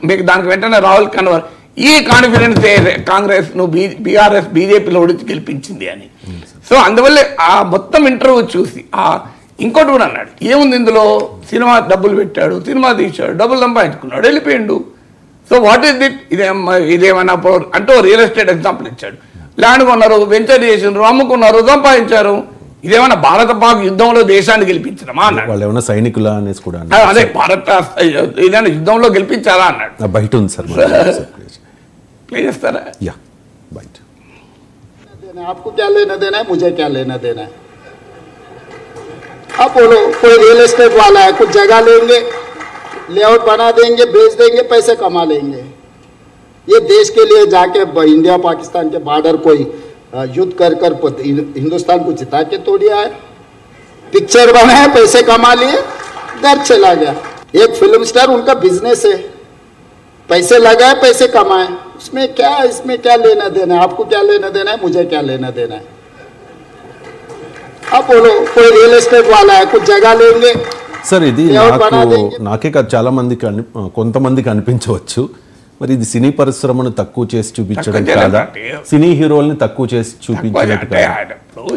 మీకు దానికి వెంటనే రాహుల్ కన్వర్ ఈ కాన్ఫిడెన్స్ కాంగ్రెస్ బీఆర్ఎస్ బీజేపీలో ఓడించి గెలిపించింది అని. సో అందువల్ల ఆ మొత్తం ఇంటర్వ్యూ చూసి ఇంకోటి కూడా అన్నాడు, ఏముంది ఇందులో, సినిమా డబ్బులు పెట్టాడు, సినిమా తీశాడు, డబ్బులు సంపాదించుకున్నాడు, వెళ్ళిపోయిండు. సో వాట్ ఈస్ ఇట్, ఇదేమన్నా అంటూ రియల్ ఎస్టేట్ ఎగ్జాంపుల్ ఇచ్చాడు. ల్యాండ్ కొన్నారు, వెంచర్ చేసినారు, అమ్ముకున్నారు, సంపాదించారు. ఇదేమన్నా భారత పాక్ యుద్ధంలో దేశాన్ని గెలిపించడమా అన్నాడు. వాళ్ళు ఏమన్నా సైనికుల అనేసి కూడా అదే భారత ఏదైనా యుద్ధంలో గెలిపించారా అన్నాడు. బయట ఉంది సార్, ప్లే చేస్తారా? యా బయట. आपको क्या लेना देना है, मुझे क्या लेना देना है? आप बोलो, कोई रियल एस्टेट वाला है, कुछ जगह लेंगे, लेआउट बना देंगे, बेच देंगे, पैसे कमा लेंगे. ये देश के लिए जाके इंडिया पाकिस्तान के बॉर्डर कोई युद्ध कर हिंदुस्तान को जिता के तोड़िया है. पिक्चर बनाए, पैसे कमा लिए, घर चला गया. एक फिल्म स्टार, उनका बिजनेस है, पैसे लगाए, पैसे कमाए, इसमें क्या लेना देना है? आपको क्या लेना देना है, मुझे क्या लेना देना है? आप बोलो, कोई रियल एस्टेट वाला है, कुछ जगह लेंगे. సార్ ఇది నాకే కాదు చాలా మందికి కొంతమందికి అనిపించవచ్చు, మరి ఇది సినీ పరిశ్రమను తక్కువ చేసి చూపించడం కాదా, సినీ హీరోల్ని తక్కువ చేసి చూపించడం కాదా?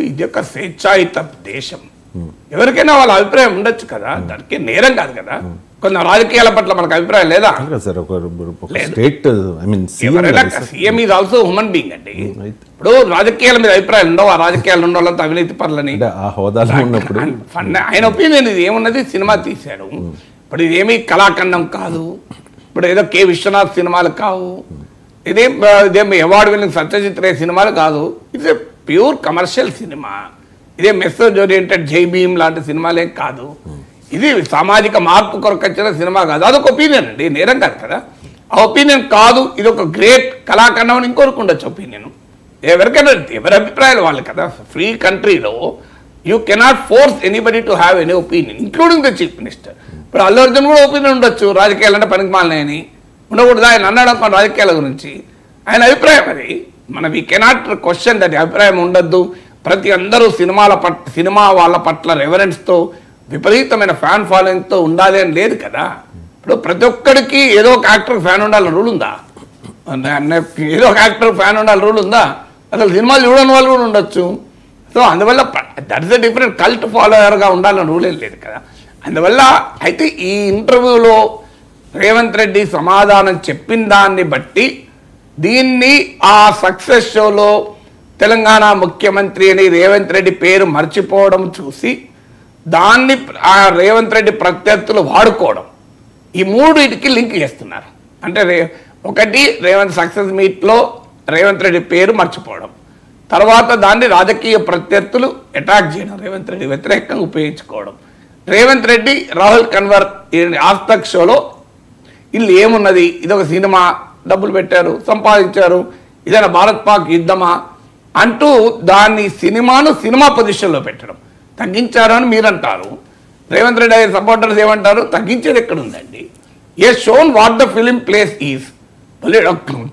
ఇది ఒక స్వేచ్ఛాయుత దేశం, ఎవరికైనా వాళ్ళ అభిప్రాయం ఉండొచ్చు కదా, దానికి నేరం కాదు కదా. కొన్ని రాజకీయాల పట్ల మనకు అభిప్రాయం లేదా? CM is also human being అండి. ఇప్పుడు రాజకీయాల మీద అభిప్రాయాలు ఉండవు, ఆ రాజకీయాలు ఉన్న వాళ్ళంతా అవినీతి పరులని ఆ హోదాలో ఉన్నప్పుడు ఆయన ఒపీనియన్. ఇది ఏమున్నది, సినిమా తీశాడు, ఇప్పుడు ఇదేమీ కళాఖండం కాదు, ఇప్పుడు ఏదో కె విశ్వనాథ్ సినిమాలు కావు, ఇదేం అవార్డు విన్నింగ్ సత్యజిత్ రే సినిమాలు కాదు. It's a pure commercial cinema. ఇదే మెసేజ్ ఓరియంటెడ్ జై భీమ్ లాంటి సినిమాలే కాదు. ఇది సామాజిక మార్పు కొరకు వచ్చిన సినిమా కాదు. అదొక ఒపీనియన్ అండి, నేరం కాదు కదా. ఆ ఒపీనియన్ కాదు, ఇది ఒక గ్రేట్ కళాఖండం అని ఇంకొరకు ఉండొచ్చు ఒపీనియన్. ఎవరికైనా ఎవరి అభిప్రాయాలు వాళ్ళు కదా. ఫ్రీ కంట్రీలో you cannot force anybody to have any opinion, including the chief minister. ఇప్పుడు అల్లు అర్జున్ కూడా ఒపీనియన్ ఉండొచ్చు, రాజకీయాలు అంటే పనికి మాలినాయని ఉండకూడదు. ఆయన అన్నాడు అనుకో రాజకీయాల గురించి, ఆయన అభిప్రాయం అది. మన వీ కెనాట్ క్వశ్చన్ దట్, అభిప్రాయం ఉండద్దు. ప్రతి అందరూ సినిమా వాళ్ళ పట్ల రెవరెన్స్తో విపరీతమైన ఫ్యాన్ ఫాలోయింగ్తో ఉండాలి అని లేదు కదా. ఇప్పుడు ప్రతి ఒక్కడికి ఏదో ఒక యాక్టర్ ఫ్యాన్ ఉండాలని రూల్ ఉందా? ఏదో ఒక యాక్టర్ ఫ్యాన్ ఉండాలని రూల్ ఉందా? అసలు సినిమాలు చూడని వాళ్ళు కూడా ఉండొచ్చు. సో అందువల్ల that is a different cult ఫాలోయర్గా ఉండాలని రూల్ ఏం లేదు కదా. అందువల్ల అయితే ఈ ఇంటర్వ్యూలో రేవంత్ రెడ్డి సమాధానం చెప్పిన దాన్ని బట్టి దీన్ని ఆ సక్సెస్ షోలో తెలంగాణ ముఖ్యమంత్రి అని రేవంత్ రెడ్డి పేరు మర్చిపోవడం చూసి దాన్ని ఆ రేవంత్ రెడ్డి ప్రత్యర్థులు వాడుకోవడం, ఈ మూడింటికి లింక్ చేస్తున్నారు. అంటే ఒకటి రేవంత్ సక్సెస్ మీట్లో రేవంత్ రెడ్డి పేరు మర్చిపోవడం, తర్వాత దాన్ని రాజకీయ ప్రత్యర్థులు అటాక్ చేయడం, రేవంత్ రెడ్డి వ్యతిరేకంగా ఉపయోగించుకోవడం. రేవంత్ రెడ్డి రాహుల్ కన్వర్ ఆస్తక్ షోలో వీళ్ళు ఏమున్నది, ఇదొక సినిమా, డబ్బులు పెట్టారు, సంపాదించారు, ఇదైనా భారత్ పాక్ యుద్ధమా అంటూ దాన్ని సినిమా పొజిషన్లో పెట్టడం. తగ్గించారు అని మీరంటారు, రేవంత్ రెడ్డి సపోర్టర్స్ ఏమంటారు, తగ్గించేది ఎక్కడుందండి? A shown what the film place is.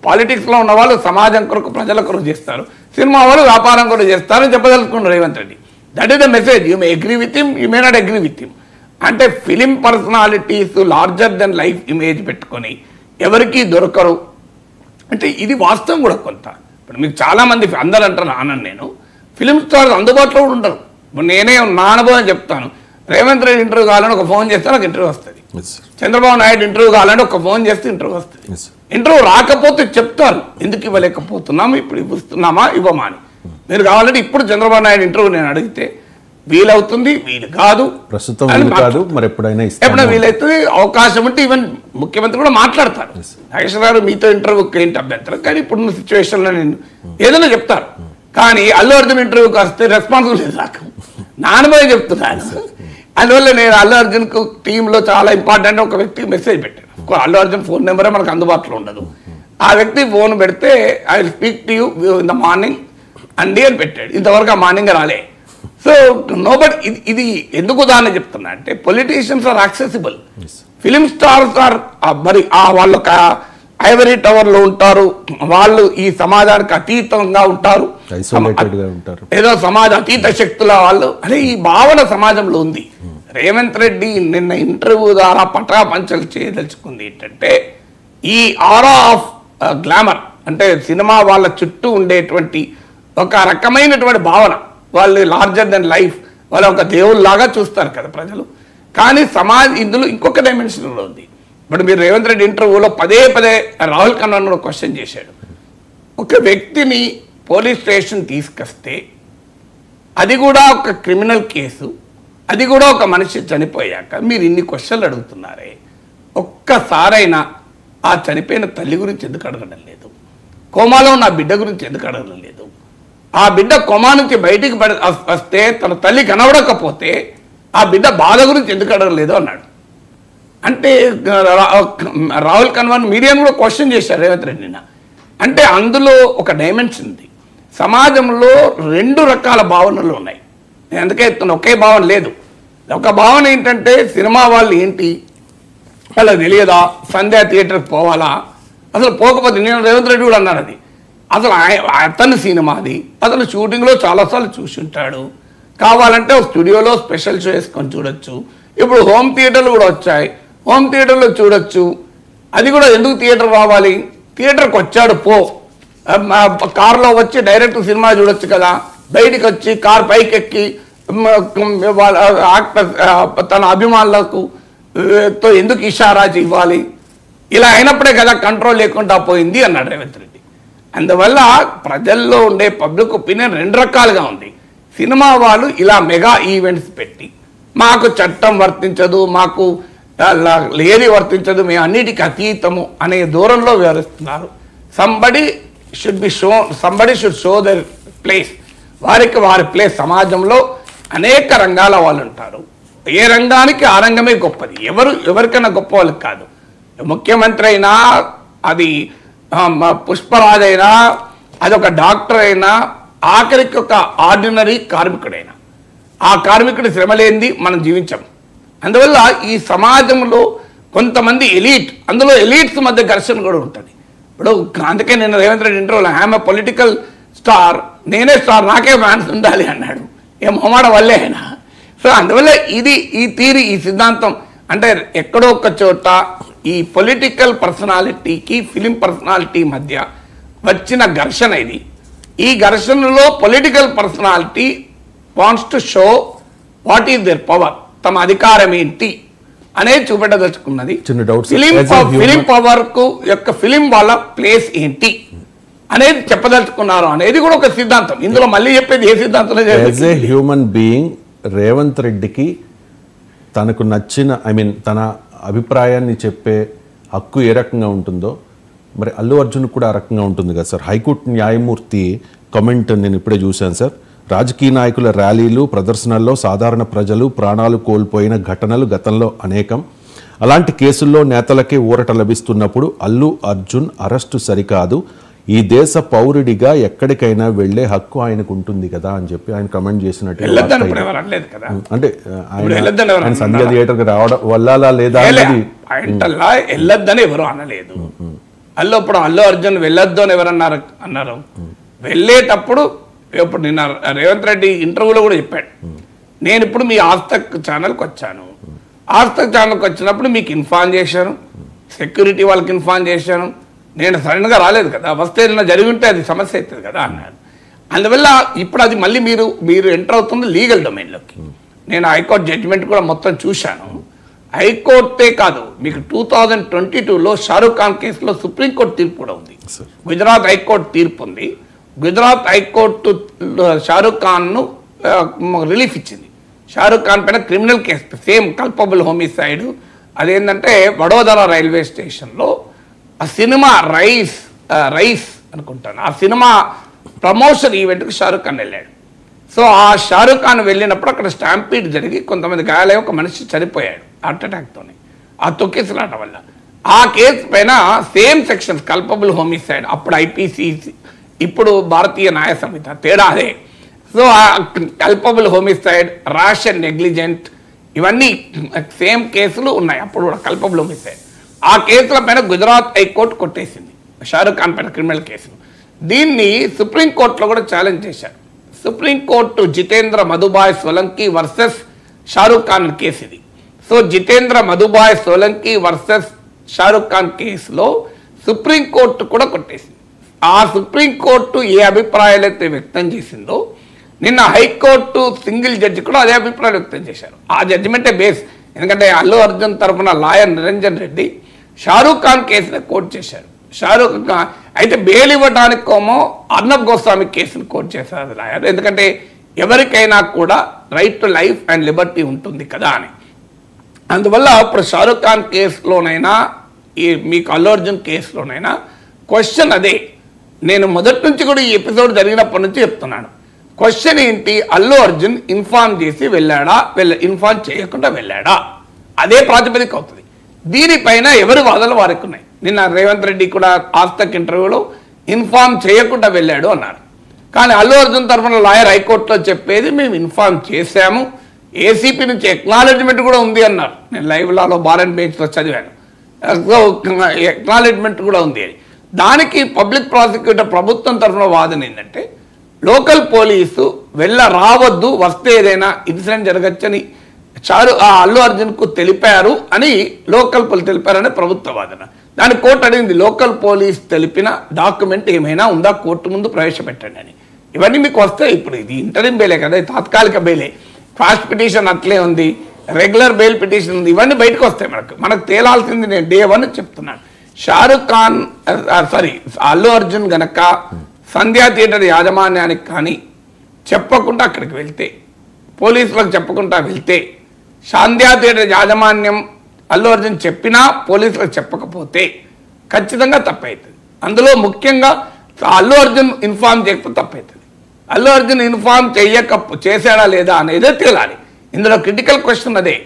పాలిటిక్స్లో ఉన్న వాళ్ళు సమాజం కొరకు ప్రజల కొరకు చేస్తారు, సినిమా వాళ్ళు వ్యాపారం కొరకు చేస్తారని చెప్పదలుచుకున్నారు Revanth Reddy. That is the message. You may agree with him, you may not agree with him. అంటే film personalities larger than life image పెట్టుకొని ఎవరికి దొరకరు అంటే ఇది వాస్తవం కూడా కొంత. ఇప్పుడు మీకు చాలామంది అందరూ అంటారు ఆనంద్, నేను ఫిలిం స్టార్స్ అందుబాటులో కూడా ఉంటారు. ఇప్పుడు నేనే నా అనుభవం చెప్తాను. రేవంత్ రెడ్డి ఇంటర్వ్యూ కావాలని ఒక ఫోన్ చేస్తే నాకు ఇంటర్వ్యూ వస్తుంది. చంద్రబాబు నాయుడు ఇంటర్వ్యూ కావాలంటే ఒక ఫోన్ చేస్తే ఇంటర్వ్యూ వస్తుంది. ఇంటర్వ్యూ రాకపోతే చెప్తారు, ఎందుకు ఇవ్వలేకపోతున్నాము, ఇప్పుడు ఇస్తున్నామా ఇవ్వమా అని. మీరు కావాలంటే ఇప్పుడు చంద్రబాబు నాయుడు ఇంటర్వ్యూ నేను అడిగితే వీలవుతుంది, వీలు కాదు, ప్రస్తుతం మరి ఎప్పుడైనా వీలైతుంది, అవకాశం ఉంటే ఈవెన్ ముఖ్యమంత్రి కూడా మాట్లాడతారు. నాగేశ్వర గారు మీతో ఇంటర్వ్యూకి ఏంటి అభ్యంతరం, కానీ ఇప్పుడున్న సిచ్యువేషన్లో నేను ఏదైనా చెప్తారు. కానీ అల్లు అర్జున్ ఇంటర్వ్యూకి వస్తే రెస్పాన్సిబిలిటీ రాక నా అనుభవం చెప్తున్నాను. అందువల్ల నేను అల్లు అర్జున్కు టీంలో చాలా ఇంపార్టెంట్ ఒక వ్యక్తికి మెసేజ్ పెట్టాను. అల్లు అర్జున్ ఫోన్ నెంబరే మనకు అందుబాటులో ఉండదు. ఆ వ్యక్తి ఫోన్ పెడితే I will speak to you in the morning అండి అని పెట్టాడు. ఇంతవరకు ఆ మార్నింగ్ రాలే. సో నోబడి ఇది ఎందుకు ఉదాహరణ చెప్తున్నా అంటే politicians are accessible, film stars are మరి వాళ్ళ ఐవరీ టవర్లో ఉంటారు, వాళ్ళు ఈ సమాజానికి అతీతంగా ఉంటారు, ఏదో సమాజ అతీత శక్తుల వాళ్ళు అదే ఈ భావన సమాజంలో ఉంది. రేవంత్ రెడ్డి నిన్న ఇంటర్వ్యూ ద్వారా పటాపంచలు చేయదలుచుకుంది ఏంటంటే ఈ ఆరా ఆఫ్ గ్లామర్ అంటే సినిమా వాళ్ళ చుట్టూ ఉండేటువంటి ఒక రకమైనటువంటి భావన, వాళ్ళు లార్జర్ దెన్ లైఫ్, వాళ్ళు ఒక దేవుళ్ళలాగా చూస్తారు కదా ప్రజలు. కానీ ఇందులో ఇంకొక డైమెన్షన్లో ఉంది. ఇప్పుడు మీరు రేవంత్ రెడ్డి ఇంటర్వ్యూలో పదే రాహుల్ ఖన్నా క్వశ్చన్ చేశాడు. ఒక వ్యక్తిని పోలీస్ స్టేషన్ తీసుకొస్తే అది కూడా ఒక క్రిమినల్ కేసు, అది కూడా ఒక మనిషి చనిపోయాక మీరు ఇన్ని క్వశ్చన్లు అడుగుతున్నారే, ఒక్కసారైనా ఆ చనిపోయిన తల్లి గురించి ఎందుకు అడగడం లేదు? కోమాలో ఉన్న బిడ్డ గురించి ఎందుకు అడగడం లేదు? ఆ బిడ్డ కోమా నుంచి బయటికి వస్తే తన తల్లి కనబడకపోతే ఆ బిడ్డ బాధ గురించి ఎందుకు అడగడం లేదు అన్నాడు. అంటే రాహుల్ ఖన్నా మీడియాను కూడా క్వశ్చన్ చేశారు రేవంత్ రెడ్డిని. అంటే అందులో ఒక డైమెన్షన్ ఉంది. సమాజంలో రెండు రకాల భావనలు ఉన్నాయి. నేను అందుకే ఒకే భావన లేదు. ఒక భావన ఏంటంటే సినిమా వాళ్ళు ఏంటి వాళ్ళకి తెలియదా, సంధ్యా థియేటర్కి పోవాలా, అసలు పోకపోతే నేను రేవంత్ రెడ్డి కూడా అన్నాను అది అసలు అతని సినిమా అది, అతను షూటింగ్లో చాలాసార్లు చూసి ఉంటాడు, కావాలంటే ఒక స్టూడియోలో స్పెషల్ షో వేసుకొని చూడొచ్చు. ఇప్పుడు హోమ్ థియేటర్లు కూడా వచ్చాయి, హోమ్ థియేటర్లో చూడొచ్చు. అది కూడా ఎందుకు థియేటర్ రావాలి? థియేటర్కి వచ్చాడు పో, కార్లో వచ్చి డైరెక్ట్ సినిమా చూడొచ్చు కదా, బయటికి వచ్చి కార్ పైకి ఎక్కి యాక్టర్ తన అభిమానులకు తో ఎందుకు ఇషారాజ్ ఇవ్వాలి? ఇలా అయినప్పుడే కదా కంట్రోల్ లేకుండా పోయింది అన్నాడు రేవంత్ రెడ్డి. అందువల్ల ప్రజల్లో ఉండే పబ్లిక్ ఒపీనియన్ రెండు రకాలుగా ఉంది. సినిమా వాళ్ళు ఇలా మెగా ఈవెంట్స్ పెట్టి మాకు చట్టం వర్తించదు, మాకు ఏది వర్తించదు, మేము అన్నిటికీ అతీతము అనే దూరంలో వ్యవహరిస్తున్నారు. Somebody should show their place. వారికి వారి ప్లేస్. సమాజంలో అనేక రంగాల వాళ్ళు ఉంటారు, ఏ రంగానికి ఆ రంగమే గొప్పది, ఎవరికైనా గొప్ప వాళ్ళకి కాదు. ముఖ్యమంత్రి అయినా, అది పుష్పరాజ్ అయినా, అది ఒక డాక్టర్ అయినా, ఆఖరికి ఒక ఆర్డినరీ కార్మికుడైనా ఆ కార్మికుడి శ్రమ లేనిది మనం జీవించాం. అందువల్ల ఈ సమాజంలో కొంతమంది ఎలీట్, అందులో ఎలీట్స్ మధ్య ఘర్షణ కూడా ఉంటుంది. ఇప్పుడు అందుకే నేను రేవంత్ రెడ్డి ఇంటర్వ్యూలో ఐఎమ్ ఏ పొలిటికల్ స్టార్, నేనే స్టార్, నాకే ఫ్యాన్స్ ఉండాలి అన్నాడు. ఏం మొహమాట వల్లే ఆయన. సో అందువల్ల ఈ థియరీ, ఈ సిద్ధాంతం అంటే ఎక్కడో ఒక చోట ఈ పొలిటికల్ పర్సనాలిటీకి ఫిలిం పర్సనాలిటీ మధ్య వచ్చిన ఘర్షణ ఇది. ఈ ఘర్షణలో political personality wants to show what is their power, తమ అధికారం ఏంటి అనేది చూపెట్టదలుచుకున్నది. ఫిలిం పవర్ కు యొక్క ఫిలిం వాళ్ళ ప్లేస్ ఏంటి అనేది చెప్పదలుచుకున్నారు అనేది కూడా ఒక సిద్ధాంతం. ఇందులో మళ్ళీ చెప్పేది ఏ సిద్ధాంతం? As a human being Revanth రెడ్డికి తనకు నచ్చిన తన అభిప్రాయాన్ని చెప్పే హక్కు ఏ రకంగా ఉంటుందో మరి అల్లు అర్జున్ కూడా ఆ రకంగా ఉంటుంది కదా సార్. హైకోర్టు న్యాయమూర్తి కామెంట్ నేను ఇప్పుడే చూశాను సార్. రాజకీయ నాయకుల ర్యాలీలు, ప్రదర్శనల్లో సాధారణ ప్రజలు ప్రాణాలు కోల్పోయిన ఘటనలు గతంలో అనేకం. అలాంటి కేసుల్లో నేతలకే ఊరట లభిస్తున్నప్పుడు అల్లు అర్జున్ అరెస్టు సరికాదు, ఈ దేశ పౌరుడిగా ఎక్కడికైనా వెళ్లే హక్కు ఆయనకు ఉంటుంది కదా అని చెప్పి ఆయన కమెంట్ చేసినట్టు. అంటే ఆయన సంధ్యా థియేటర్కి రావడం వల్ల లేదా వెళ్ళొద్దని ఎవరు అనలేదు. ఇప్పుడు అల్లు అర్జున్ వెళ్ళొద్దు అని ఎవరన్నారు అన్నారు? వెళ్ళేటప్పుడు ఇప్పుడు నిన్న రేవంత్ రెడ్డి ఇంటర్వ్యూలో కూడా చెప్పాడు, నేను ఇప్పుడు మీ ఆజ్తక్ ఛానల్కి వచ్చాను, ఆజ్తక్ ఛానల్కి వచ్చినప్పుడు మీకు ఇన్ఫార్మ్ చేశాను, సెక్యూరిటీ వాళ్ళకి ఇన్ఫార్మ్ చేశాను, నేను సడన్గా రాలేదు కదా, వస్తే ఏదైనా జరిగి ఉంటే అది సమస్య అవుతుంది కదా అన్నాడు. అందువల్ల ఇప్పుడు అది మళ్ళీ మీరు ఎంటర్ అవుతుంది లీగల్ డొమైన్లోకి. నేను హైకోర్టు జడ్జిమెంట్ కూడా మొత్తం చూశాను. హైకోర్టే కాదు, మీకు 2022లో షారూఖ్ ఖాన్ కేసులో సుప్రీంకోర్టు తీర్పు కూడా ఉంది, గుజరాత్ హైకోర్టు తీర్పు ఉంది. గుజరాత్ హైకోర్టు షారూఖ్ ఖాన్ను రిలీఫ్ ఇచ్చింది. షారూఖ్ ఖాన్ పైన criminal case, same culpable homicide. అదేంటంటే వడోదర రైల్వే స్టేషన్లో ఆ సినిమా రైస్ అనుకుంటాను, ఆ సినిమా ప్రమోషన్ ఈవెంట్కి షారూఖ్ ఖాన్ వెళ్ళాడు. సో ఆ షారూక్ ఖాన్ వెళ్ళినప్పుడు అక్కడ స్టాంపీడ్ జరిగి కొంతమంది గాయాలై ఒక మనిషి చనిపోయాడు హార్ట్ అటాక్తోనే ఆ తొక్కిసలాట వల్ల. ఆ కేసు పైన సేమ్ సెక్షన్స్ కల్పబుల్ హోమిసైడ్, అప్పుడు ఐపీసీ, ఇప్పుడు భారతీయ న్యాయ సంహిత, తేడా అదే. సో ఆ culpable homicide, rash and negligent, ఇవన్నీ సేమ్ కేసులు ఉన్నాయి అప్పుడు కూడా కల్పబుల్ హోమిసైడ్. ఆ కేసుల పైన గుజరాత్ హైకోర్టు కొట్టేసింది షారూక్ ఖాన్ పైన క్రిమినల్ కేసులు. దీన్ని సుప్రీంకోర్టులో కూడా ఛాలెంజ్ చేశారు. Supreme court Jitendra Madhubhai Solanki versus Shahrukh Khan case ఇది. సో జితేంద్ర మధుబాయ్ సోలంకి వర్సెస్ షారూక్ ఖాన్ కేసులో సుప్రీంకోర్టు కూడా కొట్టేసింది. ఆ సుప్రీంకోర్టు ఏ అభిప్రాయాలు అయితే వ్యక్తం చేసిందో నిన్న హైకోర్టు సింగిల్ జడ్జి కూడా అదే అభిప్రాయాలు వ్యక్తం చేశారు. ఆ జడ్జిమెంటే బేస్. ఎందుకంటే అల్లు అర్జున్ తరఫున లాయర్ నిరంజన్ రెడ్డి షారూక్ ఖాన్ కేసుని కోర్టు చేశారు. షారూక్ ఖాన్ అయితే బెయిల్ ఇవ్వడానికేమో అర్నబ్ గోస్వామి కేసును కోర్టు చేశారు లాయర్. ఎందుకంటే ఎవరికైనా కూడా right to life and Liberty ఉంటుంది కదా అని. అందువల్ల ఇప్పుడు షారూక్ ఖాన్ కేసులోనైనా మీకు అల్లు అర్జున్ కేసులోనైనా క్వశ్చన్ అదే. నేను మొదటి నుంచి కూడా ఈ ఎపిసోడ్ జరిగినప్పటి నుంచి చెప్తున్నాను. క్వశ్చన్ ఏంటి, అల్లు అర్జున్ ఇన్ఫార్మ్ చేసి వెళ్ళాడా, ఇన్ఫార్మ్ చేయకుండా వెళ్ళాడా, అదే ప్రాతిపదిక అవుతుంది. దీనిపైన ఎవరి వాదనలు వారికి ఉన్నాయి. నిన్న రేవంత్ రెడ్డి కూడా ఆస్తక్ ఇంటర్వ్యూలో ఇన్ఫార్మ్ చేయకుండా వెళ్ళాడు అన్నారు. కానీ అల్లు అర్జున్ తరఫున లాయర్ హైకోర్టులో చెప్పేది మేము ఇన్ఫార్మ్ చేశాము, ఏసీపీ నుంచి ఎక్నాలెడ్జ్మెంట్ కూడా ఉంది అన్నారు. నేను లైవ్ లాలో బార్ అండ్ బెంచ్లో చదివాను. సో ఎక్నాలెడ్జ్మెంట్ కూడా ఉంది అని. దానికి పబ్లిక్ ప్రాసిక్యూటర్ ప్రభుత్వం తరఫున వాదన ఏంటంటే లోకల్ పోలీసు రావద్దు, వస్తే ఏదైనా ఇన్సిడెంట్ జరగచ్చని అల్లు అర్జున్కు తెలిపారు అని లోకల్ పోలీసు తెలిపారని ప్రభుత్వ వాదన. దాని కోర్టు అడిగింది లోకల్ పోలీస్ తెలిపిన డాక్యుమెంట్ ఏమైనా ఉందా కోర్టు ముందు ప్రవేశపెట్టండి అని. ఇవన్నీ మీకు వస్తాయి. ఇప్పుడు ఇది ఇంటరిమ్ బెయిలే కదా, తాత్కాలిక బెయిలే. ఫాస్ట్ పిటిషన్ అట్లే ఉంది, రెగ్యులర్ బెయిల్ పిటిషన్ ఉంది, ఇవన్నీ బయటకు వస్తాయి. మనకు తేలాల్సింది నేను డే 1 చెప్తున్నాను. షారూక్ ఖాన్ అల్లు అర్జున్ గనక సంధ్యా థియేటర్ యాజమాన్యానికి కానీ చెప్పకుండా అక్కడికి వెళ్తే, పోలీసులకు చెప్పకుండా వెళ్తే, సంధ్యా థియేటర్ యాజమాన్యం అల్లు అర్జున్ చెప్పినా పోలీసులకు చెప్పకపోతే ఖచ్చితంగా తప్పవుతుంది. అందులో ముఖ్యంగా అల్లు అర్జున్ ఇన్ఫార్మ్ చేయకపోతే తప్పవుతుంది. అల్లు అర్జున్ ఇన్ఫార్మ్ చేశాడా లేదా అనేదే తేలాలి. ఇందులో క్రిటికల్ క్వశ్చన్ అదే.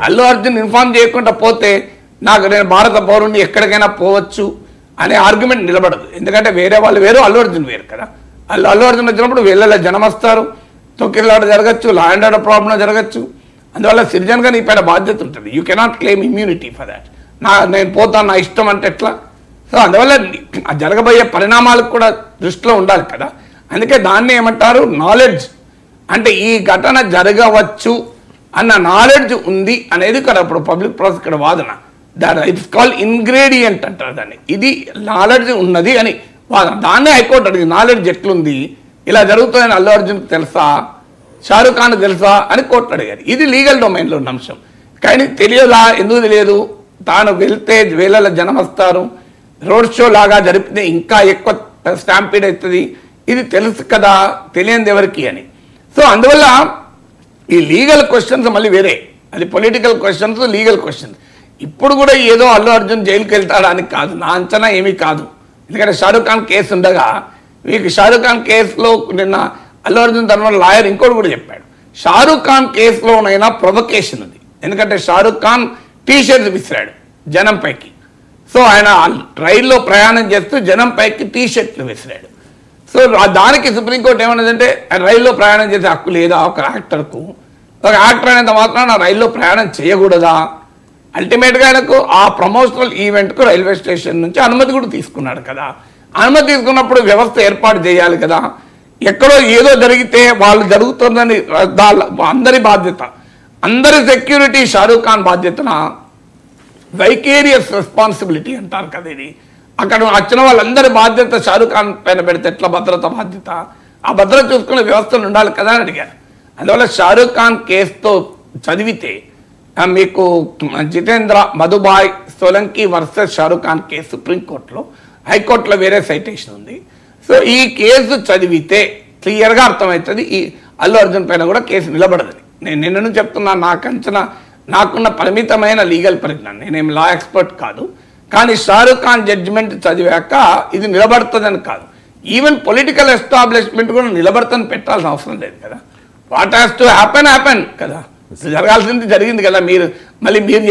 అల్లు అర్జున్ ఇన్ఫార్మ్ చేయకుండా పోతే నేను భారత పౌరుణ్ణి ఎక్కడికైనా పోవచ్చు అనే ఆర్గ్యుమెంట్ నిలబడదు. ఎందుకంటే వేరే వాళ్ళు వేరు, అల్లు అర్జున్ వేరు కదా. అల్లు అర్జున్ వచ్చినప్పుడు వీళ్ళ జనం వస్తారు, తొక్కిలాట జరగచ్చు, లా అండ్ ఆర్డర్ ప్రాబ్లం జరగచ్చు. అందువల్ల సిటిజన్గా నీ పైన బాధ్యత ఉంటుంది. You cannot claim immunity for that. నేను పోతాను, నా ఇష్టం అంటే ఎట్లా? సో అందువల్ల జరగబోయే పరిణామాలకు కూడా దృష్టిలో ఉండాలి కదా. అందుకే దాన్ని ఏమంటారు, నాలెడ్జ్. అంటే ఈ ఘటన జరగవచ్చు అన్న నాలెడ్జ్ ఉంది అనేది కదా ఇప్పుడు పబ్లిక్ ప్రాసిక్యూటర్ వాదన. ఇట్స్ కాల్డ్ ఇంగ్రీడియంట్ అంటారు దాన్ని. ఇది నాలెడ్జ్ ఉన్నది అని వాదన. దాన్నే హైకోర్టు అడిగింది, నాలెడ్జ్ ఎట్లుంది, ఇలా జరుగుతుందని అల్లు అర్జున్కి తెలుసా, షారూక్ ఖాన్ తెలుసా అని కోర్టు అడిగారు. ఇది లీగల్ డొమైన్లో ఉన్న అంశం. కానీ తెలియదా, ఎందుకు తెలియదు? తాను వెళ్తే వేళల జనం వస్తారు, రోడ్ షో లాగా జరిపితే ఇంకా ఎక్కువ స్టాంపీడ్ అవుతుంది, ఇది తెలుసు కదా, తెలియనిది ఎవరికి అని. సో అందువల్ల ఈ లీగల్ క్వశ్చన్స్ మళ్ళీ వేరే, అది పొలిటికల్ క్వశ్చన్స్, లీగల్ క్వశ్చన్స్. ఇప్పుడు కూడా ఏదో అల్లు అర్జున్ జైలుకి వెళ్తాడానికి కాదు, నా అంచనా ఏమీ కాదు. ఎందుకంటే షారూక్ ఖాన్ కేసు ఉండగా మీకు షారూక్ ఖాన్ కేసులో నిన్న అల్లు అర్జున్ తరఫున లాయర్ ఇంకోటి కూడా చెప్పాడు, షారూక్ ఖాన్ కేసులోనైనా ప్రొవకేషన్ ఉంది. ఎందుకంటే షారూక్ ఖాన్ టీషర్ట్స్ విసిరాడు జనం పైకి. సో ఆయన రైల్లో ప్రయాణం చేస్తూ జనం పైకి టీషర్ట్లు విసిరాడు. సో దానికి సుప్రీంకోర్టు ఏమన్నదంటే రైల్లో ప్రయాణం చేసే హక్కు లేదా ఒక యాక్టర్కు? ఒక యాక్టర్ అయినంత మాత్రం రైల్లో ప్రయాణం చేయకూడదా? అల్టిమేట్గా ఆయనకు ఆ ప్రమోషనల్ ఈవెంట్కు రైల్వే స్టేషన్ నుంచి అనుమతి కూడా తీసుకున్నాడు కదా. అనుమతి తీసుకున్నప్పుడు వ్యవస్థ ఏర్పాటు చేయాలి కదా. ఎక్కడో ఏదో జరిగితే వాళ్ళు జరుగుతుందని అందరి బాధ్యత, అందరి సెక్యూరిటీ షారూక్ ఖాన్ బాధ్యతనా? వైకేరియస్ రెస్పాన్సిబిలిటీ అంటారు కదా ఇది. అక్కడ వచ్చిన వాళ్ళందరి బాధ్యత షారూక్ ఖాన్ పైన పెడితే ఎట్లా భద్రత బాధ్యత? ఆ భద్రత చూసుకునే వ్యవస్థలు ఉండాలి కదా అని అడిగారు. అందువల్ల షారూక్ ఖాన్ కేసుతో చదివితే మీకు జితేంద్ర మధుబాయ్ సోలంకి వర్సెస్ షారూక్ ఖాన్ కేసు సుప్రీంకోర్టులో, హైకోర్టులో వేరే సైటేషన్ ఉంది. సో ఈ కేసు చదివితే క్లియర్గా అర్థమవుతుంది ఈ అల్లు అర్జున్ పైన కూడా కేసు నిలబడదని. నేను నిన్న చెప్తున్నా, నాకు అంచనా, నాకున్న పరిమితమైన లీగల్ పరిజ్ఞానం, నేనేం లా ఎక్స్పర్ట్ కాదు. కానీ షారూక్ ఖాన్ జడ్జిమెంట్ చదివాక ఇది నిలబడుతుందని కాదు, ఈవెన్ పొలిటికల్ ఎస్టాబ్లిష్మెంట్ కూడా నిలబడతని పెట్టాల్సిన అవసరం లేదు కదా. వాట్ హ్యాస్ టు హ్యాపెన్ కదా, జరగాల్సింది జరిగింది కదా. మీరు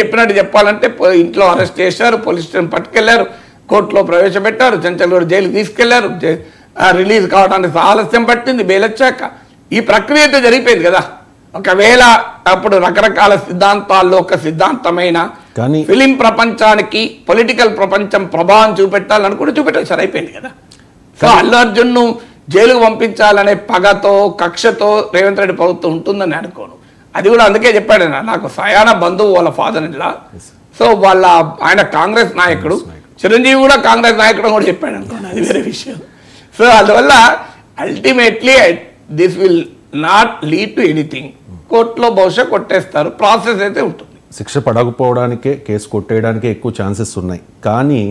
చెప్పినట్టు చెప్పాలంటే ఇంట్లో అరెస్ట్ చేశారు, పోలీస్ స్టేషన్ పట్టుకెళ్లారు, కోర్టులో ప్రవేశపెట్టారు, చెంచల్ కూడా జైలుకి తీసుకెళ్లారు, రిలీజ్ కావడానికి ఆలస్యం పట్టింది బెయిల్ వచ్చాక. ఈ ప్రక్రియ అయితే జరిగిపోయింది కదా. ఒకవేళ అప్పుడు రకరకాల సిద్ధాంతాల్లో ఒక సిద్ధాంతమైన ఫిలిం ప్రపంచానికి పొలిటికల్ ప్రపంచం ప్రభావం చూపెట్టాలని కూడా చూపెట్టారు, అయిపోయింది కదా. సో అల్లు అర్జున్ ను జైలుకు పంపించాలనే పగతో కక్షతో రేవంత్ రెడ్డి ప్రభుత్వం ఉంటుందని అనుకోను. అది కూడా అందుకే చెప్పాడు, నాకు సయాన బంధువు వాళ్ళ ఫాదర్ ఇలా. సో ఆయన కాంగ్రెస్ నాయకుడు, చిరంజీవి కూడా కాంగ్రెస్ నాయకుడు కూడా చెప్పాడు అనుకోండి, అది వేరే విషయం. సో అందువల్ల ultimately this will not lead to anything. కోర్టులో బహుశా కొట్టేస్తారు, ప్రాసెస్ అయితే ఉంటుంది. శిక్ష పడకపోవడానికే, కేసు కొట్టేయడానికే ఎక్కువ ఛాన్సెస్ ఉన్నాయి. కానీ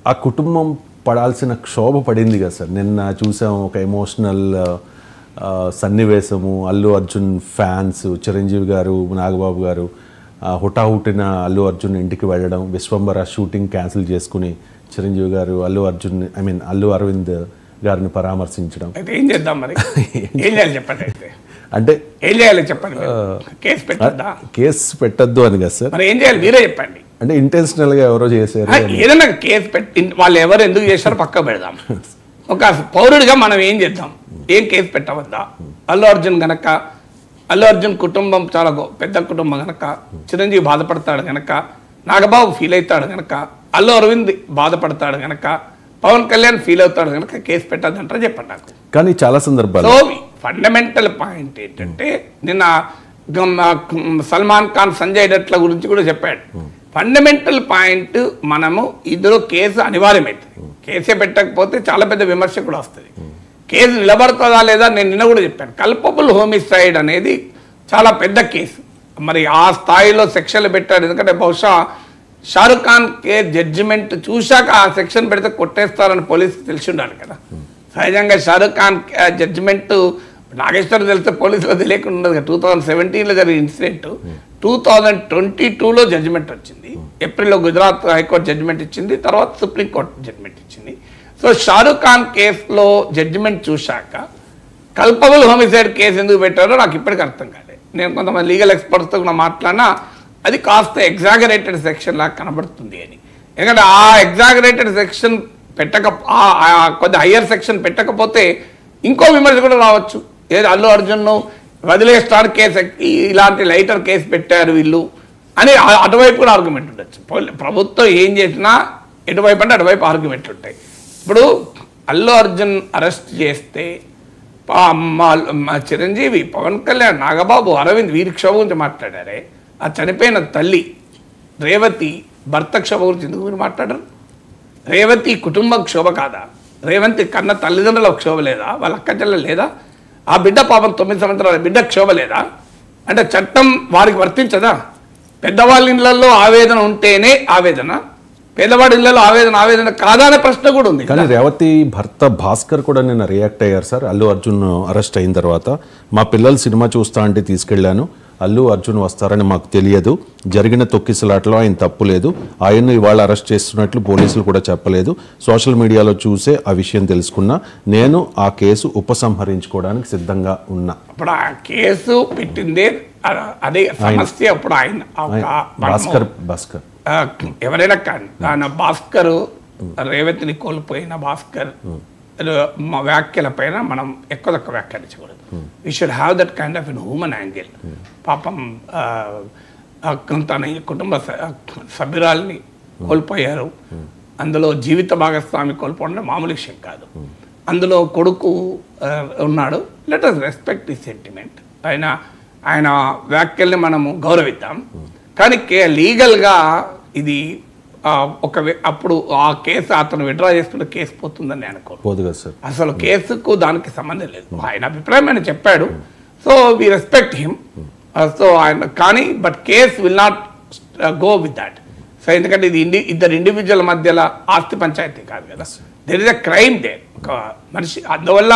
ఆ కుటుంబం పడాల్సిన క్షోభ పడింది కదా సార్. నిన్న చూసాం ఒక ఎమోషనల్ సన్నివేశము. అల్లు అర్జున్ ఫ్యాన్స్, చిరంజీవి గారు, నాగబాబు గారు హుటాహుటిన అల్లు అర్జున్ ఇంటికి వెళ్ళడం, విశ్వంబర షూటింగ్ క్యాన్సిల్ చేసుకుని చిరంజీవి గారు అల్లు అరవింద్ గారిని పరామర్శించడం. అయితే ఏం చేద్దాం మరి, ఏం చేయాలి చెప్పండి. అయితే అంటే ఏం చేయాలి చెప్పండి, కేసు పెట్టద్దా? కేసు పెట్టద్దు అని కదా సార్, మరి ఏం చేయాలి మీరే చెప్పండి. అంటే ఇంటెన్షనల్ గా ఎవరో చేశారు, ఏదైనా కేసు పెట్టి వాళ్ళు ఎవరు ఎందుకు చేశారో పక్క పెడదాం. ఒక పౌరుడిగా మనం ఏం చేద్దాం, ఏం కేసు పెట్టవద్దా? అల్లు అర్జున్ కుటుంబం చాలా పెద్ద కుటుంబం గనక, చిరంజీవి బాధపడతాడు గనక, నాగబాబు ఫీల్ అవుతాడు గనక, అల్లు అరవింద్ బాధపడతాడు గనక, పవన్ కళ్యాణ్ ఫీల్ అవుతాడు కనుక కేసు పెట్టద్దంటారా చెప్పండి నాకు. కానీ చాలా సందర్భాలు సో ఫండమెంటల్ పాయింట్ ఏంటంటే, నిన్న సల్మాన్ ఖాన్ సంజయ్ దత్ల గురించి కూడా చెప్పాడు. ఫండమెంటల్ పాయింట్, మనము ఇందులో కేసు అనివార్యమవుతుంది. కేసే పెట్టకపోతే చాలా పెద్ద విమర్శ కూడా వస్తుంది. కేసు నిలబడుతుందా లేదా, నేను నిన్న కూడా చెప్పాను. కల్పబుల్ హోమిసైడ్ అనేది చాలా పెద్ద కేసు. మరి ఆ స్థాయిలో సెక్షన్లు పెట్టాడు. ఎందుకంటే బహుశా షారుఖ్ ఖాన్ జడ్జిమెంట్ చూశాక ఆ సెక్షన్ పెడితే కొట్టేస్తారని పోలీసులు తెలిసి ఉండాలి కదా. సహజంగా షారుఖ్ ఖాన్ జడ్జిమెంట్ నాగేశ్వర్ తెలిస్తే పోలీసులో తెలియకుండా ఉండదు కదా. 2017లో జరిగిన ఇన్సిడెంట్ 2022లో జడ్జిమెంట్ వచ్చింది. ఏప్రిల్లో గుజరాత్ హైకోర్టు జడ్జిమెంట్ ఇచ్చింది, తర్వాత సుప్రీంకోర్టు జడ్జిమెంట్ ఇచ్చింది. సో షారుఖ్ ఖాన్ కేసులో జడ్జిమెంట్ చూశాక కల్పబుల్ హోమిసైడ్ కేసు ఎందుకు పెట్టారో నాకు ఇప్పటికీ అర్థం కాలేదు. నేను కొంతమంది లీగల్ ఎక్స్పర్ట్స్తో కూడా మాట్లాడినా అది కాస్త ఎగ్జాగరేటెడ్ సెక్షన్ లాగా కనబడుతుంది అని. ఎందుకంటే ఆ ఎగ్జాగరేటెడ్ సెక్షన్ కొద్ది హయ్యర్ సెక్షన్ పెట్టకపోతే ఇంకో విమర్శ కూడా రావచ్చు. ఏది అల్లు అర్జున్ను వదిలేస్తాడు కేసు, ఇలాంటి లైటర్ కేసు పెట్టారు వీళ్ళు అని అటువైపు కూడా ఆర్గ్యుమెంట్ ఉండొచ్చు. ప్రభుత్వం ఏం చేసినా ఎటువైపు అంటే అటువైపు ఆర్గ్యుమెంట్లు ఉంటాయి. ఇప్పుడు అల్లు అర్జున్ అరెస్ట్ చేస్తే చిరంజీవి, పవన్ కళ్యాణ్, నాగబాబు, అరవింద్ వీరి క్షోభ గురించి మాట్లాడారే. ఆ చనిపోయిన తల్లి రేవతి భర్త క్షోభ గురించి ఎందుకు మీరు మాట్లాడరు? రేవతి కుటుంబం క్షోభ కాదా? రేవంత్ కన్న తల్లిదండ్రుల క్షోభ లేదా? వాళ్ళ అక్క చెల్లెలు లేదా? ఆ బిడ్డ పాపం 9 సంవత్సరాల బిడ్డ క్షోభ లేదా? అంటే చట్టం వారికి వర్తించదా? పెద్దవాళ్ళ ఇళ్లలో ఆవేదన ఉంటేనే ఆవేదన, పేదవాడి ఇళ్లలో ఆవేదన కాదా అనే ప్రశ్న కూడా ఉంది. కానీ రేవతి భర్త భాస్కర్ కూడా నిన్న రియాక్ట్ అయ్యారు సార్. అల్లు అర్జున్ అరెస్ట్ అయిన తర్వాత, మా పిల్లలు సినిమా చూస్తా అంటే తీసుకెళ్లాను, అల్లు అర్జున్ వస్తారని మాకు తెలియదు, జరిగిన తొక్కిసలాటలో ఆయన తప్పు లేదు, ఆయన్ను ఇవాళ అరెస్ట్ చేస్తున్నట్లు పోలీసులు కూడా చెప్పలేదు, సోషల్ మీడియాలో చూసే ఆ విషయం తెలుసుకున్నా, నేను ఆ కేసు ఉపసంహరించుకోవడానికి సిద్ధంగా ఉన్నా. అప్పుడు ఆ కేసు పెట్టిందే అదే సమస్య. అప్పుడు భాస్కర్ ఎవరైనా కానీ భాస్కర్, రేవతిని కోల్పోయిన భాస్కర్ వ్యాఖ్యల పైన మనం ఎక్కువ తక్కువ వ్యాఖ్యానించకూడదు. We should have that kind of in human angle. పాపం తన కుటుంబ సభ్యురాల్ని కోల్పోయారు, అందులో జీవిత భాగస్వామి కోల్పోవడం మామూలు విషయం కాదు. అందులో కొడుకు ఉన్నాడు. Let us respect the sentiment. ఆయన వ్యాఖ్యల్ని మనము గౌరవిద్దాం. కానీ లీగల్గా ఇది అప్పుడు ఆ కేసు అతను విత్డ్రా చేసుకుంటే కేసు పోతుందని అనుకోను. అసలు కేసుకు దానికి సంబంధం లేదు. ఆయన అభిప్రాయం ఆయన చెప్పాడు. So we respect him. So ఆయన కానీ but case will not go with that. So ఎందుకంటే ఇది ఇద్దరు ఇండివిజువల్ మధ్యలో ఆస్తి పంచాయతీ కాదు కదా. There is a crime there, ఒక మనిషి. అందువల్ల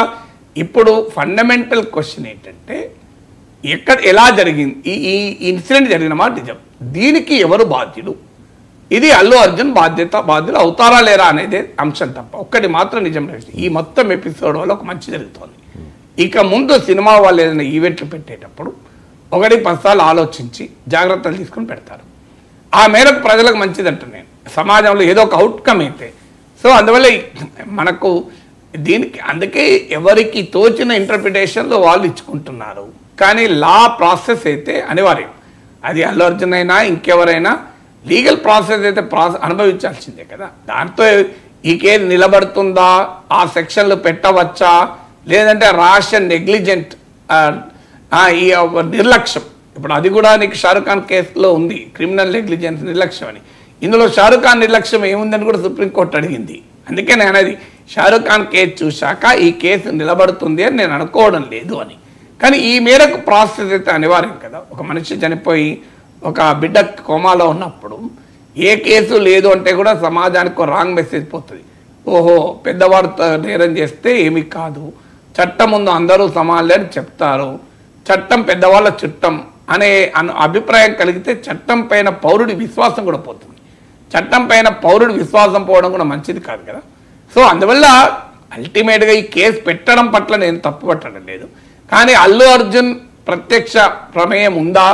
ఇప్పుడు ఫండమెంటల్ క్వశ్చన్ ఏంటంటే, ఎలా జరిగింది ఈ ఇన్సిడెంట్ జరిగిన మాట నిజం, దీనికి ఎవరు బాధ్యుడు? ఇది అల్లు అర్జున్ బాధ్యులు అవుతారా లేరా అనేది అంశం తప్ప ఒక్కటి మాత్రం నిజం. ఈ మొత్తం ఎపిసోడ్ వల్ల ఒక మంచి జరుగుతోంది. ఇక ముందు సినిమా వాళ్ళు ఏదైనా ఈవెంట్లు పెట్టేటప్పుడు 1-10 సార్లు ఆలోచించి జాగ్రత్తలు తీసుకుని పెడతారు. ఆ మేరకు ప్రజలకు మంచిదంట నేను సమాజంలో ఏదో ఒక అవుట్కమ్ అయితే. సో అందువల్ల మనకు దీనికి అందుకే ఎవరికి తోచిన ఇంటర్ప్రిటేషన్లో వాళ్ళు ఇచ్చుకుంటున్నారు. కానీ లా ప్రాసెస్ అయితే అనివార్యం. అది అల్లు అర్జున్ అయినా ఇంకెవరైనా లీగల్ ప్రాసెస్ అయితే అనుభవించాల్సిందే కదా. దాంతో ఈ కేసు నిలబడుతుందా, ఆ సెక్షన్లు పెట్టవచ్చా, లేదంటే రాష్ అండ్ నెగ్లిజెంట్ ఈ నిర్లక్ష్యం. ఇప్పుడు అది కూడా నీకు షారుఖ్ ఖాన్ కేసులో ఉంది, క్రిమినల్ నెగ్లిజెన్స్ నిర్లక్ష్యం అని. ఇందులో షారుఖ్ ఖాన్ నిర్లక్ష్యం ఏముందని కూడా సుప్రీంకోర్టు అడిగింది. అందుకే నేను అనేది షారుఖ్ ఖాన్ కేసు చూశాక ఈ కేసు నిలబడుతుంది అని నేను అనుకోవడం లేదు అని. కానీ ఈ మేరకు ప్రాసెస్ అయితే అనివార్యం కదా. ఒక మనిషి చనిపోయి ఒక బిడ్డ కోమాలో ఉన్నప్పుడు ఏ కేసు లేదు అంటే కూడా సమాజానికి ఒక రాంగ్ మెసేజ్ పోతుంది. ఓహో పెద్దవాడు నేరం చేస్తే ఏమీ కాదు, చట్టం ముందు అందరూ సమానులే అని చెప్తారు, చట్టం పెద్దవాళ్ళ చుట్టం అనే అభిప్రాయం కలిగితే చట్టం పైన పౌరుడి విశ్వాసం కూడా పోతుంది. చట్టం పైన పౌరుడి విశ్వాసం పోవడం కూడా మంచిది కాదు కదా. సో అందువల్ల అల్టిమేట్గా ఈ కేసు పెట్టడం పట్ల నేను తప్పు పట్టడం లేదు. కానీ అల్లు అర్జున్ ప్రత్యక్ష ప్రమేయం ఉందా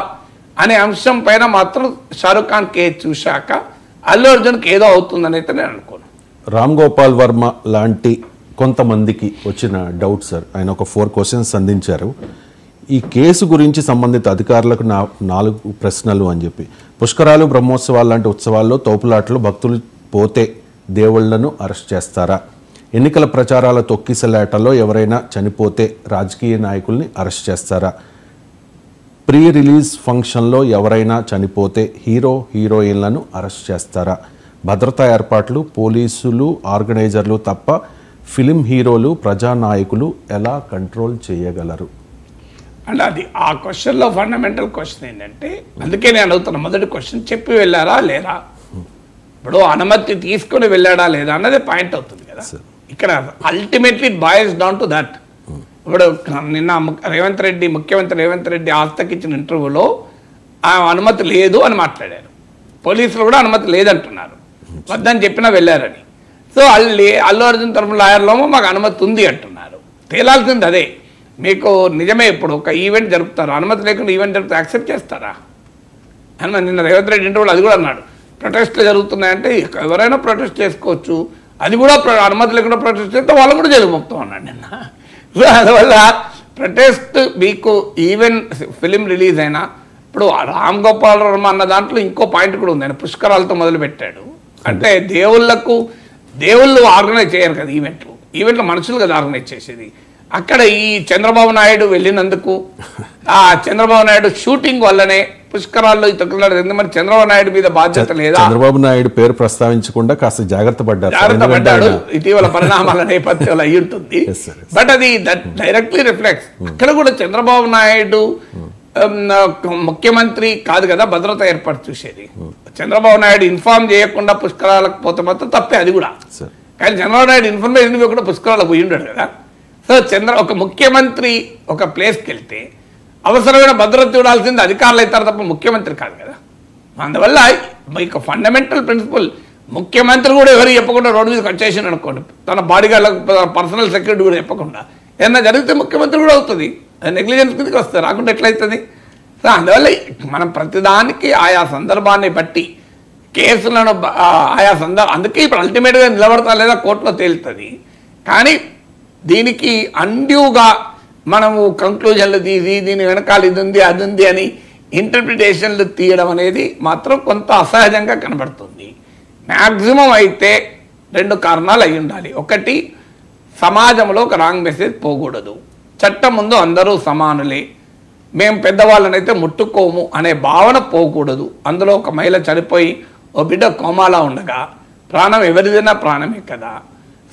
అనే అంశం పైన మాత్రం షారుఖ్ ఖాన్ కేసు చూశాక అల్లు అర్జున్కి ఏదో అవుతుందని అయితే నేను అనుకోను. రామ్ గోపాల్ వర్మ లాంటి కొంతమందికి వచ్చిన డౌట్ సార్, ఆయన ఒక 4 క్వశ్చన్స్ అందించారు. ఈ కేసు గురించి సంబంధిత అధికారులకు 4 ప్రశ్నలు అని చెప్పి, పుష్కరాలు బ్రహ్మోత్సవాలు లాంటి ఉత్సవాల్లో తోపులాటలు భక్తులు పోతే దేవుళ్లను అరెస్ట్ చేస్తారా? ఎన్నికల ప్రచారాల తొక్కిసలాటలో ఎవరైనా చనిపోతే రాజకీయ నాయకుల్ని అరెస్ట్ చేస్తారా? ప్రీ రిలీజ్ ఫంక్షన్లో ఎవరైనా చనిపోతే హీరోయిన్లను అరెస్ట్ చేస్తారా? భద్రతా ఏర్పాట్లు పోలీసులు ఆర్గనైజర్లు తప్ప ఫిలిం హీరోలు ప్రజానాయకులు ఎలా కంట్రోల్ చేయగలరు? అంటే అది ఆ క్వశ్చన్లో ఫండమెంటల్ క్వశ్చన్ ఏంటంటే, అందుకే నేను అడుగుతున్నా మొదటి క్వశ్చన్, చెప్పి వెళ్ళారా లేరా? ఇప్పుడు అనుమతి తీసుకుని వెళ్ళాడా లేదా అన్నది పాయింట్ అవుతుంది కదా. ఇక్కడ ultimately it boils down to that. ఇప్పుడు నిన్న ముఖ్యమంత్రి రేవంత్ రెడ్డి ఆస్థకి ఇచ్చిన ఇంటర్వ్యూలో ఆ అనుమతి లేదు అని మాట్లాడారు. పోలీసులు కూడా అనుమతి లేదంటున్నారు, వద్దని చెప్పినా వెళ్ళారని. సో అల్లు అర్జున్ తరఫున లాయర్లో మాకు అనుమతి ఉంది అంటున్నారు. తేలాల్సింది అదే. మీకు నిజమే, ఇప్పుడు ఒక ఈవెంట్ జరుపుతారు, అనుమతి లేకుండా ఈవెంట్ జరిపితే యాక్సెప్ట్ చేస్తారా? అని నిన్న రేవంత్ రెడ్డి ఇంటర్వ్యూలో అది కూడా అన్నాడు. ప్రొటెస్ట్లు జరుగుతున్నాయంటే ఎవరైనా ప్రొటెస్ట్ చేసుకోవచ్చు, అది కూడా అనుమతి లేకుండా ప్రొటెస్ట్ చేస్తే వాళ్ళు కూడా జైలు పంపుతాం అన్నాడు నిన్న. సో అందువల్ల ప్రొటెస్ట్ మీకు ఈవెన్ ఫిలిం రిలీజ్ అయినా, ఇప్పుడు రామ్ గోపాల్ వర్మ అన్న దాంట్లో ఇంకో పాయింట్ కూడా ఉంది. ఆయన పుష్కరాలతో మొదలుపెట్టాడు. అంటే దేవుళ్ళు ఆర్గనైజ్ చేయరు కదా ఈవెంట్లు మనుషులు కదా ఆర్గనైజ్ చేసేది. అక్కడ ఈ చంద్రబాబు నాయుడు వెళ్ళినందుకు, ఆ చంద్రబాబు నాయుడు షూటింగ్ వల్లనే పుష్కరాల్లో తొక్కులాడు. మరి చంద్రబాబు నాయుడు మీద బాధ్యత లేదా? చంద్రబాబు నాయుడు పేరు ప్రస్తావించకుండా కాస్త జాగ్రత్త పడ్డాడు. ఇటీవల పరిణామాల నేపథ్యంలో అయి ఉంటుంది. బట్ అది డైరెక్ట్లీ రిఫ్లెక్ట్స్. అక్కడ కూడా చంద్రబాబు నాయుడు ముఖ్యమంత్రి కాదు కదా భద్రత ఏర్పాటు చూసేది. చంద్రబాబు నాయుడు ఇన్ఫార్మ్ చేయకుండా పుష్కరాలకు పోతే మాత్రం తప్పే అది కూడా. కానీ చంద్రబాబు నాయుడు ఇన్ఫర్మేషన్ ఇవ్వకుండా పుష్కరాలకు పోయి ఉండడు కదా. సో ఒక ముఖ్యమంత్రి ఒక ప్లేస్కి వెళ్తే అవసరమైన భద్రత చూడాల్సింది అధికారులు అవుతారు తప్ప ముఖ్యమంత్రి కాదు కదా. అందువల్ల మీకు ఫండమెంటల్ ప్రిన్సిపల్, ముఖ్యమంత్రి కూడా ఎవరు చెప్పకుండా రోడ్డు మీద కట్ చేసి అనుకోండి, తన బాడీగార్డ్లకు పర్సనల్ సెక్యూరిటీ కూడా చెప్పకుండా ఏదైనా జరిగితే ముఖ్యమంత్రి కూడా అవుతుంది. అది నెగ్లిజెన్స్ కిందకి వస్తుంది, రాకుండా ఎట్లయితుంది? సో అందువల్ల మనం ప్రతిదానికి ఆయా సందర్భాన్ని బట్టి కేసులను ఆయా అందుకే ఇప్పుడు అల్టిమేట్గా నిలబడతా లేదా కోర్టులో తేలుతుంది. కానీ దీనికి అన్డ్యూగా మనము కంక్లూజన్లు తీసి దీని వెనకాల ఇది ఉంది అది ఉంది అని ఇంటర్ప్రిటేషన్లు తీయడం అనేది మాత్రం కొంత అసహజంగా కనబడుతుంది. మ్యాక్సిమం అయితే 2 కారణాలు అయి ఉండాలి. ఒకటి, సమాజంలో ఒక రాంగ్ మెసేజ్ పోకూడదు. చట్టం ముందు అందరూ సమానులే, మేము పెద్దవాళ్ళనైతే ముట్టుకోము అనే భావన పోకూడదు. అందులో ఒక మహిళ చనిపోయి ఓ బిడ్డ కోమాలా ఉండగా ప్రాణం ఎవరిదైనా ప్రాణమే కదా.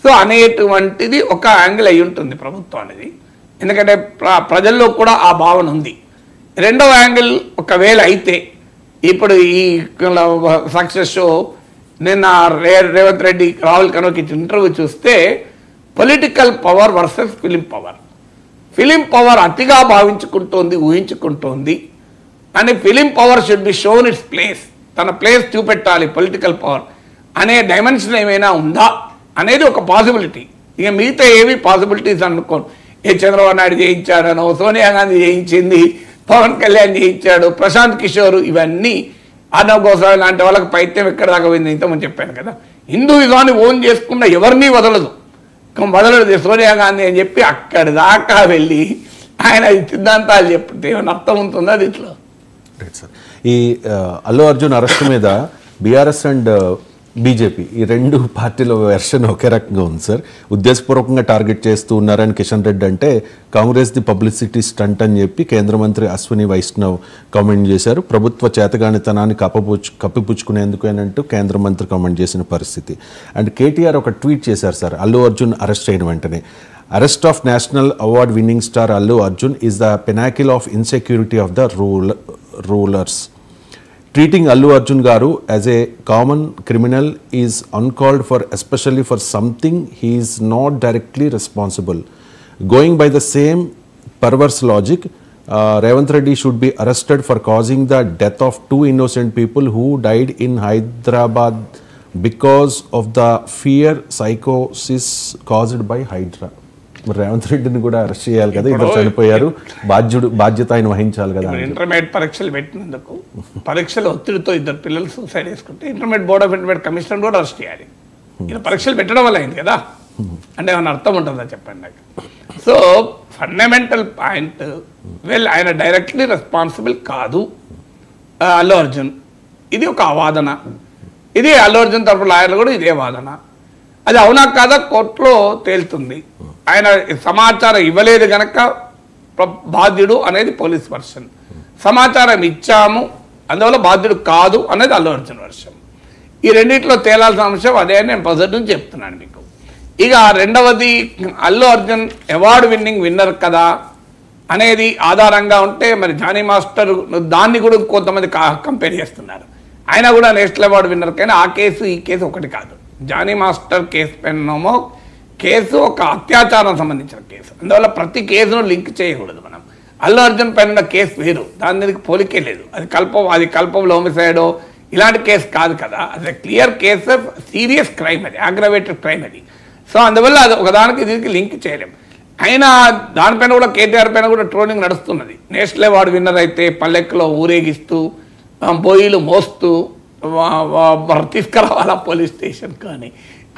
సో అనేటువంటిది ఒక యాంగిల్ అయి ఉంటుంది ప్రభుత్వం అనేది. ఎందుకంటే ప్రజల్లో కూడా ఆ భావన ఉంది. రెండవ యాంగిల్ ఒకవేళ అయితే ఇప్పుడు ఈ సక్సెస్ షో నిన్న రేవంత్ రెడ్డి రాహుల్ కనోకి ఇంటర్వ్యూ చూస్తే political power versus film power అతిగా భావించుకుంటోంది, ఊహించుకుంటోంది. అని film power should be shown its place, తన ప్లేస్ చూపెట్టాలి పొలిటికల్ పవర్ అనే డైమెన్షన్ ఏమైనా ఉందా అనేది ఒక పాసిబిలిటీ. ఇక మిగతా ఏవి పాసిబిలిటీస్ అనుకోను. చంద్రబాబు నాయుడు చేయించాడనో, సోనియా గాంధీ చేయించింది, పవన్ కళ్యాణ్ చేయించాడు, ప్రశాంత్ కిషోర్, ఇవన్నీ అర్ణబ్ గోస్వామి లాంటి వాళ్ళకి పైత్యం ఎక్కడ దాకా పోయింది ఇంతకుముందు చెప్పాను కదా. హిందూయిజాన్ని ఓన్ చేసుకున్న ఎవరిని వదలదు సోనియా గాంధీ అని చెప్పి అక్కడి దాకా వెళ్ళి ఆయన సిద్ధాంతాలు చెప్తే ఏమైనా అర్థం ఉంటుందా దీంట్లో? Right sir. ఈ అల్లు అర్జున్ అరెస్ట్ మీద బీఆర్ఎస్ అండ్ బీజేపీ ఈ రెండు పార్టీల వెర్షన్ ఒకే రకంగా ఉంది సార్. ఉద్దేశపూర్వకంగా టార్గెట్ చేస్తూ ఉన్నారని కిషన్ రెడ్డి అంటే కాంగ్రెస్ ది పబ్లిసిటీ స్టంట్ అని చెప్పి కేంద్ర మంత్రి అశ్విని వైష్ణవ్ కామెంట్ చేశారు. ప్రభుత్వ చేతగానితనాన్ని కప్పిపుచ్చుకునేందుకు అని అంటూ కేంద్ర మంత్రి కామెంట్ చేసిన పరిస్థితి. అండ్ కేటీఆర్ ఒక ట్వీట్ చేశారు సార్ అల్లు అర్జున్ అరెస్ట్ అయిన వెంటనే. Arrest of national award winning star Allu Arjun is the Pinnacle of insecurity of the rulers. Treating Allu Arjun Garu as a common criminal is uncalled for, especially for something he is not directly responsible. Going by the same perverse logic, Revanth Reddy should be arrested for causing the death of 2 innocent people who died in Hyderabad because of the fear psychosis caused by Hydra. Revanth రెడ్డిని కూడా అరెస్ట్ చేయాలి కదా, ఇద్దరు చనిపోయారు, బాధ్యత ఆయన వహించాలి కదా. ఇంటర్మీడియట్ పరీక్షలు పెట్టినందుకు పరీక్షల ఒత్తిడితో ఇద్దరు పిల్లలు సూసైడ్ చేసుకుంటే intermediate board of intermediate commissioner కూడా అరెస్ట్ చేయాలి. ఇలా పరీక్షలు పెట్టడం వల్ల అయింది కదా, అంటే ఏమైనా అర్థం ఉంటుందా చెప్పండి నాకు. సో ఫండమెంటల్ పాయింట్, ఆయన డైరెక్ట్లీ రెస్పాన్సిబుల్ కాదు అల్లు అర్జున్. ఇది ఒక వాదన, ఇది అల్లు అర్జున్ తరఫు లాయర్లు కూడా ఇదే వాదన. అది అవునా కాదా కోర్టులో తేలుతుంది. ఆయన సమాచారం ఇవ్వలేదు కనుక బాధ్యుడు అనేది పోలీస్ వర్షన్, సమాచారం ఇచ్చాము అందువల్ల బాధ్యుడు కాదు అనేది అల్లు అర్జున్ వర్షన్. ఈ రెండింటిలో తేలాల్సిన అంశం అదే అని నేను ప్రజెంట్ నుంచి చెప్తున్నాను మీకు. ఇక రెండవది, అల్లు అర్జున్ అవార్డు విన్నర్ కదా అనేది ఆధారంగా ఉంటే మరి జానీ మాస్టర్ దాన్ని కూడా కొంతమంది కంపేర్ చేస్తున్నారు. ఆయన కూడా నేషనల్ అవార్డు విన్నర్, కానీ ఆ కేసు ఈ కేసు ఒకటి కాదు. జానీ మాస్టర్ కేసు పెన్నమో కేసు ఒక అత్యాచారం సంబంధించిన కేసు, అందువల్ల ప్రతి కేసును లింక్ చేయకూడదు మనం. అల్లు అర్జున్ పైన కేసు వేరు, దాని మీదకి పోలికే లేదు. అది కల్పంలో హోమిసైడో ఇలాంటి కేసు కాదు కదా, అది క్లియర్ కేసు, సీరియస్ క్రైమ్, అది అగ్రవేటెడ్ క్రైమ్ అది. సో అందువల్ల అది ఒకదానికి దీనికి లింక్ చేయలేం. అయినా దానిపైన కూడా కేటీఆర్ పైన కూడా ట్రోలింగ్ నడుస్తున్నది. నేషనల్ అవార్డు విన్నర్ అయితే పల్లెక్కులో ఊరేగిస్తూ బోయిలు మోస్తూ తీసుకురావాలా పోలీస్ స్టేషన్ కానీ.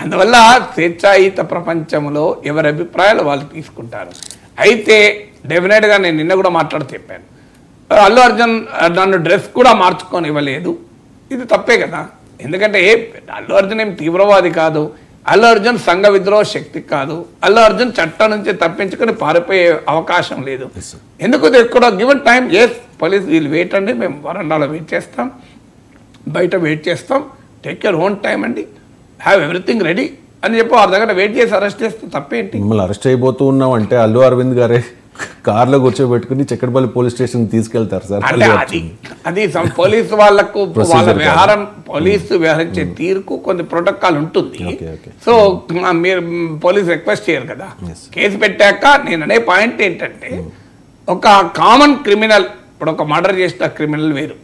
అందువల్ల స్వేచ్ఛాయుత ప్రపంచంలో ఎవరి అభిప్రాయాలు వాళ్ళు తీసుకుంటారు. అయితే డెఫినెట్గా నేను నిన్న కూడా మాట్లాడుతూ చెప్పాను, అల్లు అర్జున్ నన్ను డ్రెస్ కూడా మార్చుకొని ఇవ్వలేదు, ఇది తప్పే కదా. ఎందుకంటే అల్లు అర్జున్ ఏం తీవ్రవాది కాదు, అల్లు అర్జున్ సంఘ విద్రోహ శక్తి కాదు, అల్లు అర్జున్ చట్టం నుంచి తప్పించుకొని పారిపోయే అవకాశం లేదు. ఎందుకు కూడా గివెన్ టైం ఎస్ పోలీస్ వీళ్ళు వెయిట్ అండి, మేము వరండాలో వెయిట్ చేస్తాం, బయట వెయిట్ చేస్తాం, టేక్ యూర్ ఓన్ టైం అండి, హ్యావ్ ఎవ్రీథింగ్ రెడీ అని చెప్పి వారి దగ్గర వెయిట్ చేసి అరెస్ట్ చేస్తే తప్పేంటి? మిమ్మల్ని అరెస్ట్ అయిపోతూ ఉన్నాం అంటే అల్లు అరవింద్ గారే కార్లో కూర్చోబెట్టుకుని చక్కెరపల్లి పోలీస్ స్టేషన్ తీసుకెళ్తారు సార్. అది పోలీసు వాళ్ళకు వాళ్ళ వ్యవహారం, పోలీసు వ్యవహరించే తీరుకు కొన్ని ప్రోటోకాల్ ఉంటుంది. సో మీరు పోలీసు రిక్వెస్ట్ చేయరు కదా. కేసు పెట్టాక నేను అనే పాయింట్ ఏంటంటే, ఒక కామన్ క్రిమినల్, ఇప్పుడు ఒక మర్డర్ చేసిన క్రిమినల్ వేరు,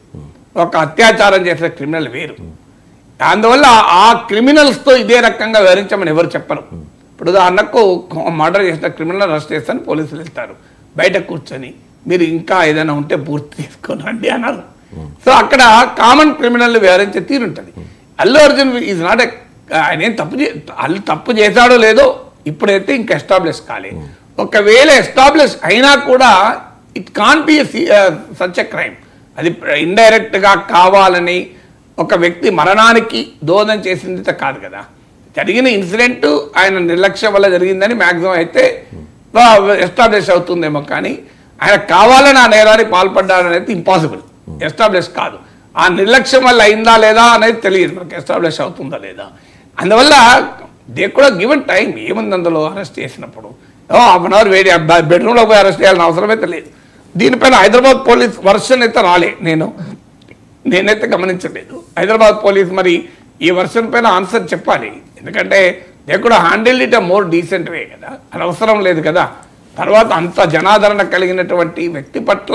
ఒక అత్యాచారం చేసిన క్రిమినల్ వేరు. అందువల్ల ఆ క్రిమినల్స్తో ఇదే రకంగా వివరించమని ఎవరు చెప్పరు. ఇప్పుడు అన్నకు మర్డర్ చేసిన క్రిమినల్ అరెస్ట్ చేస్తాను పోలీసులు వెళ్తారు, బయట కూర్చొని మీరు ఇంకా ఏదైనా ఉంటే పూర్తి తీసుకొని రండి అన్నారు. సో అక్కడ కామన్ క్రిమినల్ వివరించే తీరు ఉంటుంది. అల్లు అర్జున్ ఈజ్ నాట్ ఎ, ఆయన ఏం తప్పు చేశాడో లేదో ఇప్పుడైతే ఇంకా ఎస్టాబ్లిష్ కాలేదు. ఒకవేళ ఎస్టాబ్లిష్ అయినా కూడా it can't be such a crime. అది ఇండైరెక్ట్గా కావాలని ఒక వ్యక్తి మరణానికి దోహదం చేసింది కాదు కదా. జరిగిన ఇన్సిడెంట్ ఆయన నిర్లక్ష్యం వల్ల జరిగిందని మ్యాక్సిమం అయితే ఎస్టాబ్లిష్ అవుతుందేమో, కానీ ఆయన కావాలని ఆ నేరానికి పాల్పడ్డారనేది ఇంపాసిబుల్, ఎస్టాబ్లిష్ కాదు. ఆ నిర్లక్ష్యం వల్ల అయిందా లేదా అనేది తెలియదు మనకు, ఎస్టాబ్లిష్ అవుతుందా లేదా. అందువల్ల దే కూడా గివెన్ టైం. ఏముంది అందులో అరెస్ట్ చేసినప్పుడు హాఫ్ అన్ అవర్ వేడి బెడ్రూమ్లో పోయి అరెస్ట్ చేయాలని అవసరమైతే లేదు. దీనిపైన హైదరాబాద్ పోలీస్ వర్షన్ అయితే రాలే, నేనైతే గమనించలేదు. హైదరాబాద్ పోలీస్ మరి ఈ వర్షన్ పైన ఆన్సర్ చెప్పాలి, ఎందుకంటే దే కూడా handle it a more decent way కదా, అది అవసరం లేదు కదా. తర్వాత అంత జనాదరణ కలిగినటువంటి వ్యక్తి పట్ల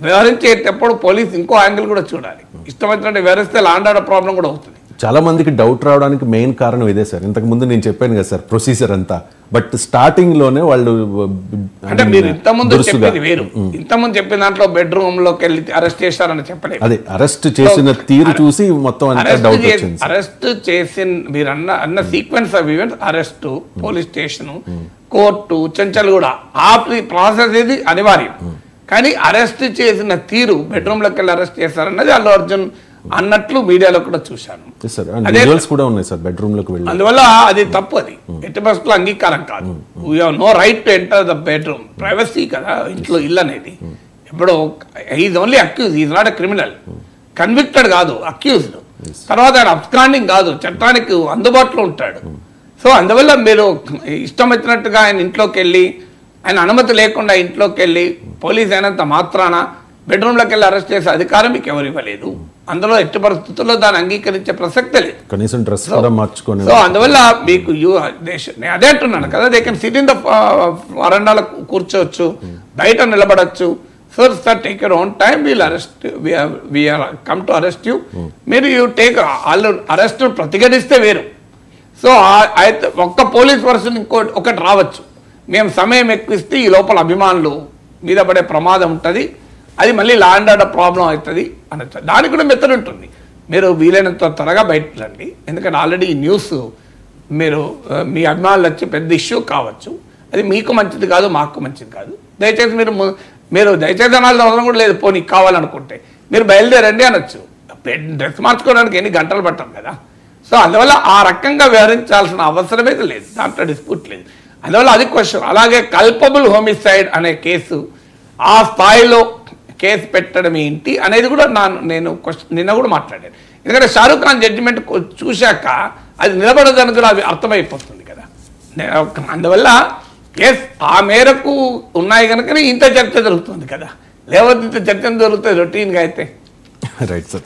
వ్యవహరించేటప్పుడు పోలీస్ ఇంకో యాంగిల్ కూడా చూడాలి. ఇష్టమైనటువంటి వ్యవహరిస్తే ల్యాండ్ ఆర్డర్ ప్రాబ్లం కూడా అవుతుంది. చాలా మందికి డౌట్ రావడానికి మెయిన్ కారణం ఇదే సార్. ఇంతకుముందు నేను చెప్పాను కదా సార్ ప్రొసీజర్ అంతా, బట్ స్టార్టింగ్ లోనే వాళ్ళు అంటే మీరు ఇంతకుముందు చెప్పేది వేరు. ఇంతకుముందు చెప్పిన దాంట్లో బెడ్రూమ్ లోకి వెళ్ళి అరెస్ట్ చేశారని చెప్పలేదు. అదే అరెస్ట్ చేసిన తీరు చూసి మొత్తం అంతా డౌట్ వచ్చింది. అరెస్ట్ చేసిన మీరు అన్న sequence of events, arrest, police station, court, Chanchalguda, ఆ ప్రాసెస్ ఇది అనివార్యం. కానీ అరెస్ట్ చేసిన తీరు, బెడ్రూమ్ లోకి వెళ్ళి అరెస్ట్ చేశారన్నది అల్లు అర్జున్ అన్నట్లు మీడియాలో కూడా చూశాను. అందువల్ల అది తప్పు, అది ఎట్టి పరిస్థితుల్లో అంగీకారం కాదు. We have no right to enter the bedroom, privacy కదా ఇంట్లో ఇల్లు అనేది. ఇప్పుడు is only accuse, is not a criminal, convicted కాదు, అక్యూజ్డ్. తర్వాత ఆయన అబ్స్కాండింగ్ కాదు, చట్టానికి అందుబాటులో ఉంటాడు. సో అందువల్ల మీరు ఇష్టం వచ్చినట్టుగా ఆయన ఇంట్లోకి వెళ్ళి, ఆయన అనుమతి లేకుండా ఇంట్లోకి వెళ్ళి, పోలీస్ అయినంత మాత్రాన బెడ్రూమ్లోకి వెళ్ళి అరెస్ట్ చేసే అధికారం మీకు ఎవరు ఇవ్వలేదు. అందులో ఎట్టి పరిస్థితుల్లో దాన్ని అంగీకరించే ప్రసక్తే లేదు. కనీసం డ్రెస్ కూడా మార్చుకొని. సో అందువల్ల మీకు నేను అదే అంటున్నాను కదా, they can sit in the వరండాలో కూర్చోవచ్చు, బయట నిలబడచ్చు. So sir take your own time, we'll arrest, we're come to arrest you. మీరు యూ టేక్, వాళ్ళు అరెస్ట్ ప్రతిఘటిస్తే వేరు. సో అయితే ఒక్క పోలీస్ పర్సన్ ఒకటి రావచ్చు, మేము సమయం ఎక్కువిస్తే ఈ లోపల అభిమానులు మీద పడే ప్రమాదం ఉంటుంది, అది మళ్ళీ లా అండ్ ఆర్డర్ ప్రాబ్లం అవుతుంది అనొచ్చు. దానికి కూడా మెథడ్ ఉంటుంది. మీరు వీలైనంత త్వరగా బయట రండి, ఎందుకంటే ఆల్రెడీ ఈ న్యూస్ మీరు మీ అభిమానులు వచ్చి పెద్ద ఇష్యూ కావచ్చు. అది మీకు మంచిది కాదు, మాకు మంచిది కాదు. దయచేసి మీరు దయచేసి అనాల్సిన అవసరం కూడా లేదు. పోనీ కావాలనుకుంటే మీరు బయలుదేరండి అనొచ్చు. డ్రెస్ మార్చుకోవడానికి ఎన్ని గంటలు పట్టాం కదా. సో అందువల్ల ఆ రకంగా వ్యవహరించాల్సిన అవసరమే లేదు, దాంట్లో డిస్ప్యూట్ లేదు. అందువల్ల అది క్వశ్చన్. అలాగే కల్పబుల్ హోమిసైడ్ అనే కేసు, ఆ స్థాయిలో కేసు పెట్టడం ఏంటి అనేది కూడా నేను నిన్న కూడా మాట్లాడాను. ఎందుకంటే షారూఖ్ ఖాన్ జడ్జిమెంట్ చూశాక అది నిలబడదని కూడా అది అర్థమైపోతుంది కదా. అందువల్ల ఎస్ ఆ మేరకు ఉన్నాయి కనుక ఇంత చర్చ జరుగుతుంది కదా, లేకపోతే ఇంత చర్చ జరుగుతుంది రొటీన్గా అయితే. Right sir.